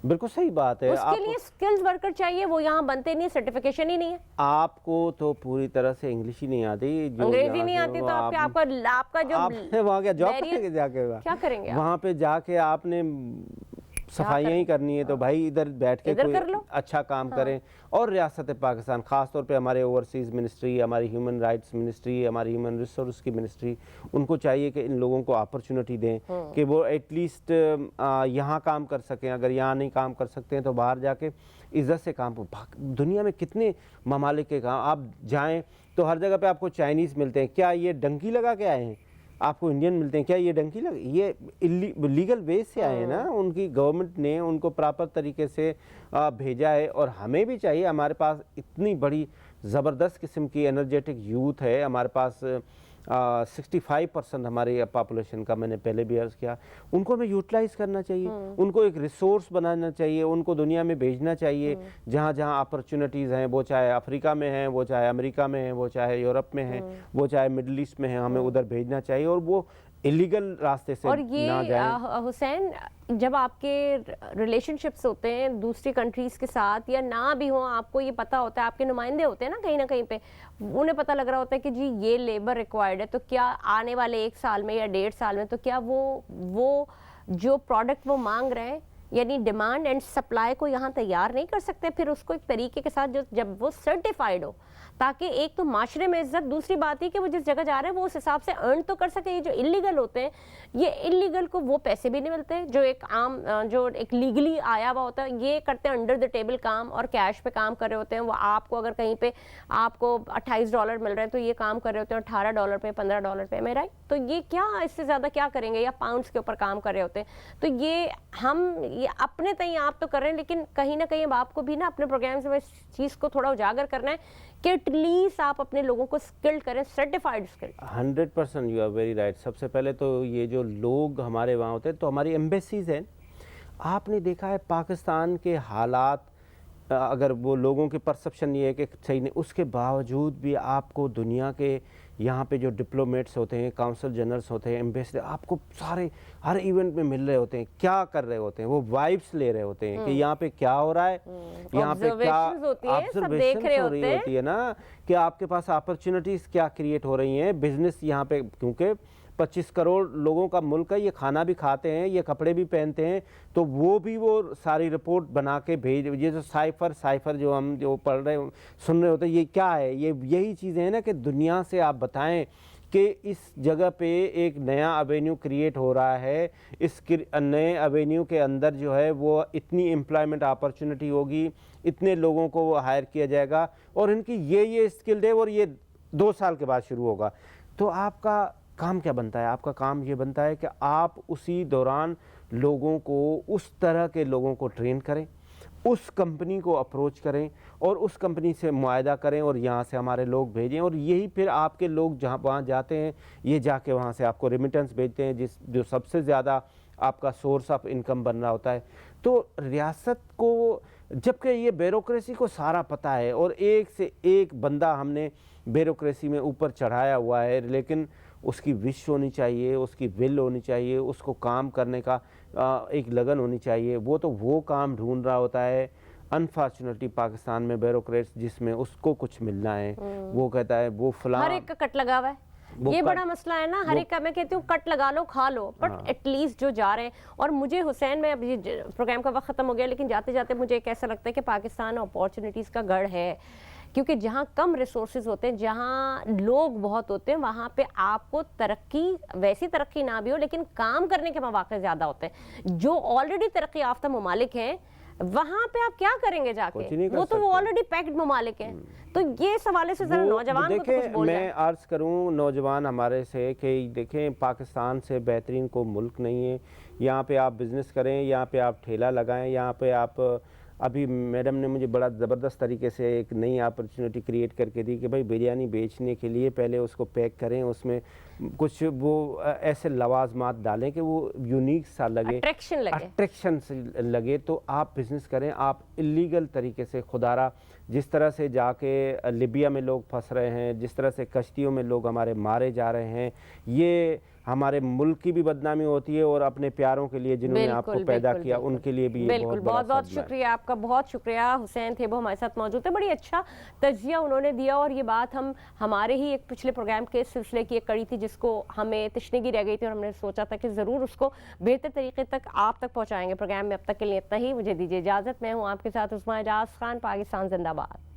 B: बिल्कुल सही बात है।
A: उसके लिए स्किल्स वर्कर चाहिए, वो यहाँ बनते नहीं, सर्टिफिकेशन ही नहीं है।
B: आपको तो पूरी तरह से इंग्लिश ही नहीं आती,
A: अंग्रेजी नहीं आती, तो आपका जो
B: वहाँ क्या जॉब करेंगे जाके,
A: क्या करेंगे?
B: वहाँ पे जाके आपने सफाइयाँ ही करनी है तो भाई इधर बैठ के कोई अच्छा काम करें। और रियासत पाकिस्तान, ख़ास तौर पे हमारे ओवरसीज़ मिनिस्ट्री, हमारी ह्यूमन राइट्स मिनिस्ट्री, हमारी ह्यूमन रिसोर्स की मिनिस्ट्री, उनको चाहिए कि इन लोगों को अपॉर्चुनिटी दें कि वो एटलीस्ट यहाँ काम कर सकें। अगर यहाँ नहीं काम कर सकते हैं तो बाहर जाके इज़्ज़त से काम। दुनिया में कितने ममालिक के काम, आप जाएँ तो हर जगह पर आपको चाइनीज़ मिलते हैं। क्या ये डंकी लगा के आए हैं? आपको इंडियन मिलते हैं। क्या ये डंकी लग, ये लीगल वे से आए हैं ना, उनकी गवर्नमेंट ने उनको प्रॉपर तरीके से भेजा है। और हमें भी चाहिए, हमारे पास इतनी बड़ी ज़बरदस्त किस्म की एनर्जेटिक यूथ है, हमारे पास 65% हमारी पॉपुलेशन का, मैंने पहले भी अर्ज़ किया, उनको हमें यूटिलाइज़ करना चाहिए, उनको एक रिसोर्स बनाना चाहिए, उनको दुनिया में भेजना चाहिए जहाँ जहाँ अपॉर्चुनिटीज़ हैं, वो चाहे अफ्रीका में हैं, वो चाहे अमेरिका में हैं, वो चाहे यूरोप में हैं, वो चाहे मिडल ईस्ट में हैं, हमें उधर भेजना चाहिए और वो इलीगल रास्ते से
A: और ये
B: ना जाएं।
A: हुसैन, जब आपके रिलेशनशिप्स होते हैं दूसरी कंट्रीज़ के साथ या ना भी हो, आपको ये पता होता है, आपके नुमाइंदे होते हैं ना कहीं पे, उन्हें पता लग रहा होता है कि जी ये लेबर रिक्वायर्ड है, तो क्या आने वाले 1 साल में या 1.5 साल में, तो क्या वो जो प्रोडक्ट वो मांग रहे हैं, यानी डिमांड एंड सप्लाई को यहाँ तैयार नहीं कर सकते फिर उसको एक तरीके के साथ, जो जब वो सर्टिफाइड हो, ताकि एक तो माशरे में इज्जत, दूसरी बात है कि वो जिस जगह जा रहे हैं वो उस हिसाब से अर्न तो कर सके। ये जो इलीगल होते हैं, ये इलीगल को वो पैसे भी नहीं मिलते जो एक आम, जो एक लीगली आया हुआ होता है, ये करते हैं अंडर द टेबल काम और कैश पे काम कर रहे होते हैं। वो आपको अगर कहीं पे आपको $28 मिल रहे हैं तो ये काम कर रहे होते हैं $18 पे, $15 पे, मेरा, तो ये क्या, इससे ज़्यादा क्या करेंगे, या पाउंड्स के ऊपर काम कर रहे होते हैं। तो ये अपने तय आप तो कर रहे हैं, लेकिन कहीं ना कहीं अब आपको भी ना अपने प्रोग्राम से इस चीज़ को थोड़ा उजागर करना है कि एटलीस्ट आप अपने लोगों को स्किल्ड करें, certified skilled.
B: 100% you are very right. सबसे पहले तो ये जो लोग हमारे वहाँ होते हैं, तो हमारी एम्बेसीज़ हैं, आपने देखा है पाकिस्तान के हालात, अगर वो लोगों की परसेप्शन ये है कि सही नहीं, उसके बावजूद भी आपको दुनिया के यहाँ पे जो डिप्लोमेट्स होते हैं, काउंसल जनरल्स होते हैं, एम्बेसडर, आपको सारे हर इवेंट में मिल रहे होते हैं। क्या कर रहे होते हैं? वो वाइब्स ले रहे होते हैं कि यहाँ पे क्या हो रहा है, यहाँ पे क्या ऑब्जर्वेशन हो रही होती है ना, कि आपके पास अपॉर्चुनिटीज़ क्या क्रिएट हो रही हैं। बिजनेस यहाँ पे, क्योंकि 25 करोड़ लोगों का मुल्क है, ये खाना भी खाते हैं, ये कपड़े भी पहनते हैं, तो वो भी वो सारी रिपोर्ट बना के भेज, ये जो साइफर जो हम जो पढ़ रहे सुन रहे होते हैं, ये क्या है? ये यही चीज़ें हैं ना कि दुनिया से आप बताएं कि इस जगह पे एक नया एवेन्यू क्रिएट हो रहा है, इस नए एवेन्यू के अंदर जो है वो इतनी एम्प्लॉयमेंट अपॉर्चुनिटी होगी, इतने लोगों को वो हायर किया जाएगा और इनकी ये स्किल्ड है और ये 2 साल के बाद शुरू होगा। तो आपका काम क्या बनता है? आपका काम ये बनता है कि आप उसी दौरान लोगों को, उस तरह के लोगों को ट्रेन करें, उस कंपनी को अप्रोच करें और उस कंपनी से मुआहदा करें और यहाँ से हमारे लोग भेजें। और यही फिर आपके लोग जहाँ वहाँ जाते हैं, ये जाके वहाँ से आपको रेमिटेंस भेजते हैं, जो सबसे ज़्यादा आपका सोर्स ऑफ इनकम बन रहा होता है। तो रियासत को, जबकि ये ब्यूरोक्रेसी को सारा पता है और एक से एक बंदा हमने ब्यूरोक्रेसी में ऊपर चढ़ाया हुआ है, लेकिन उसकी विश होनी चाहिए, उसकी विल होनी चाहिए, उसको काम करने का एक लगन होनी चाहिए। वो काम ढूंढ रहा होता है। अनफॉर्चुनेटली पाकिस्तान में ब्यूरोक्रेट्स, जिसमें उसको कुछ मिलना है, वो कहता है वो फलां,
A: हर एक का कट लगा हुआ है। ये बड़ा मसला है ना, हर एक का, मैं कहती हूँ कट लगा लो, खा लो, बट एटलीस्ट जो जा रहे हैं। और मुझे हुसैन में, अब ये प्रोग्राम का वक्त ख़त्म हो गया, लेकिन जाते जाते मुझे एक ऐसा लगता है कि पाकिस्तान अपॉर्चुनिटीज़ का गढ़ है, क्योंकि जहाँ कम रिसोर्सेज होते हैं, जहाँ लोग बहुत होते हैं, वहाँ पे आपको तरक्की, वैसी तरक्की ना भी हो, लेकिन काम करने के मौके ज़्यादा होते हैं। जो ऑलरेडी तरक्की याफ्ता ममालिक हैं, वहाँ पे आप क्या करेंगे जाके? वो तो वो ऑलरेडी पैक्ड ममालिक हैं। तो ये सवाल से जरा नौजवान को तो कुछ बोल
B: मैं अर्ज करूँ नौजवान हमारे से कि देखें, पाकिस्तान से बेहतरीन को मुल्क नहीं है। यहाँ पे आप बिज़नेस करें, यहाँ पे आप ठेला लगाएं, यहाँ पे आप ابھی میڈم نے مجھے بڑا زبردست طریقے سے ایک نئی اپرچونیٹی کریٹ کر کے دی کہ بھائی بریانی بیچنے کے لیے پہلے اس کو پیک کریں، اس میں کچھ وہ ایسے لوازمات ڈالیں کہ وہ یونیک سا لگے، اٹریکشن سے لگے، تو آپ بزنس کریں۔ آپ اللیگل طریقے سے خدارہ جس طرح سے جا کے لیبیا میں لوگ پھنس رہے ہیں، جس طرح سے کشتیوں میں لوگ ہمارے مارے جا رہے ہیں، یہ ہمارے ملک کی بھی بدنامی ہوتی ہے اور اپنے پیاروں کے لیے جنہوں نے آپ کو پیدا کیا ان کے لیے بھی یہ
A: بالکل۔ بہت بہت شکریہ آپ کا، بہت شکریہ۔ حسین تھے وہ ہمارے ساتھ موجود تھے، بڑی اچھا تجزیہ انہوں نے دیا، اور یہ بات ہمارے ہی ایک پچھلے پروگرام کے سلسلے کی ایک کڑی تھی جس کو ہمیں تشنگی رہ گئی تھی، اور ہم نے سوچا تھا کہ ضرور اس کو بہتر طریقے تک آپ تک پہنچائیں گے پروگرام میں۔ اب تک کے لیے اتنا ہی، مجھے دیجیے اجازت، میں ہوں آپ کے ساتھ عثمان اعجاز خان، پاکستان زندہ باد۔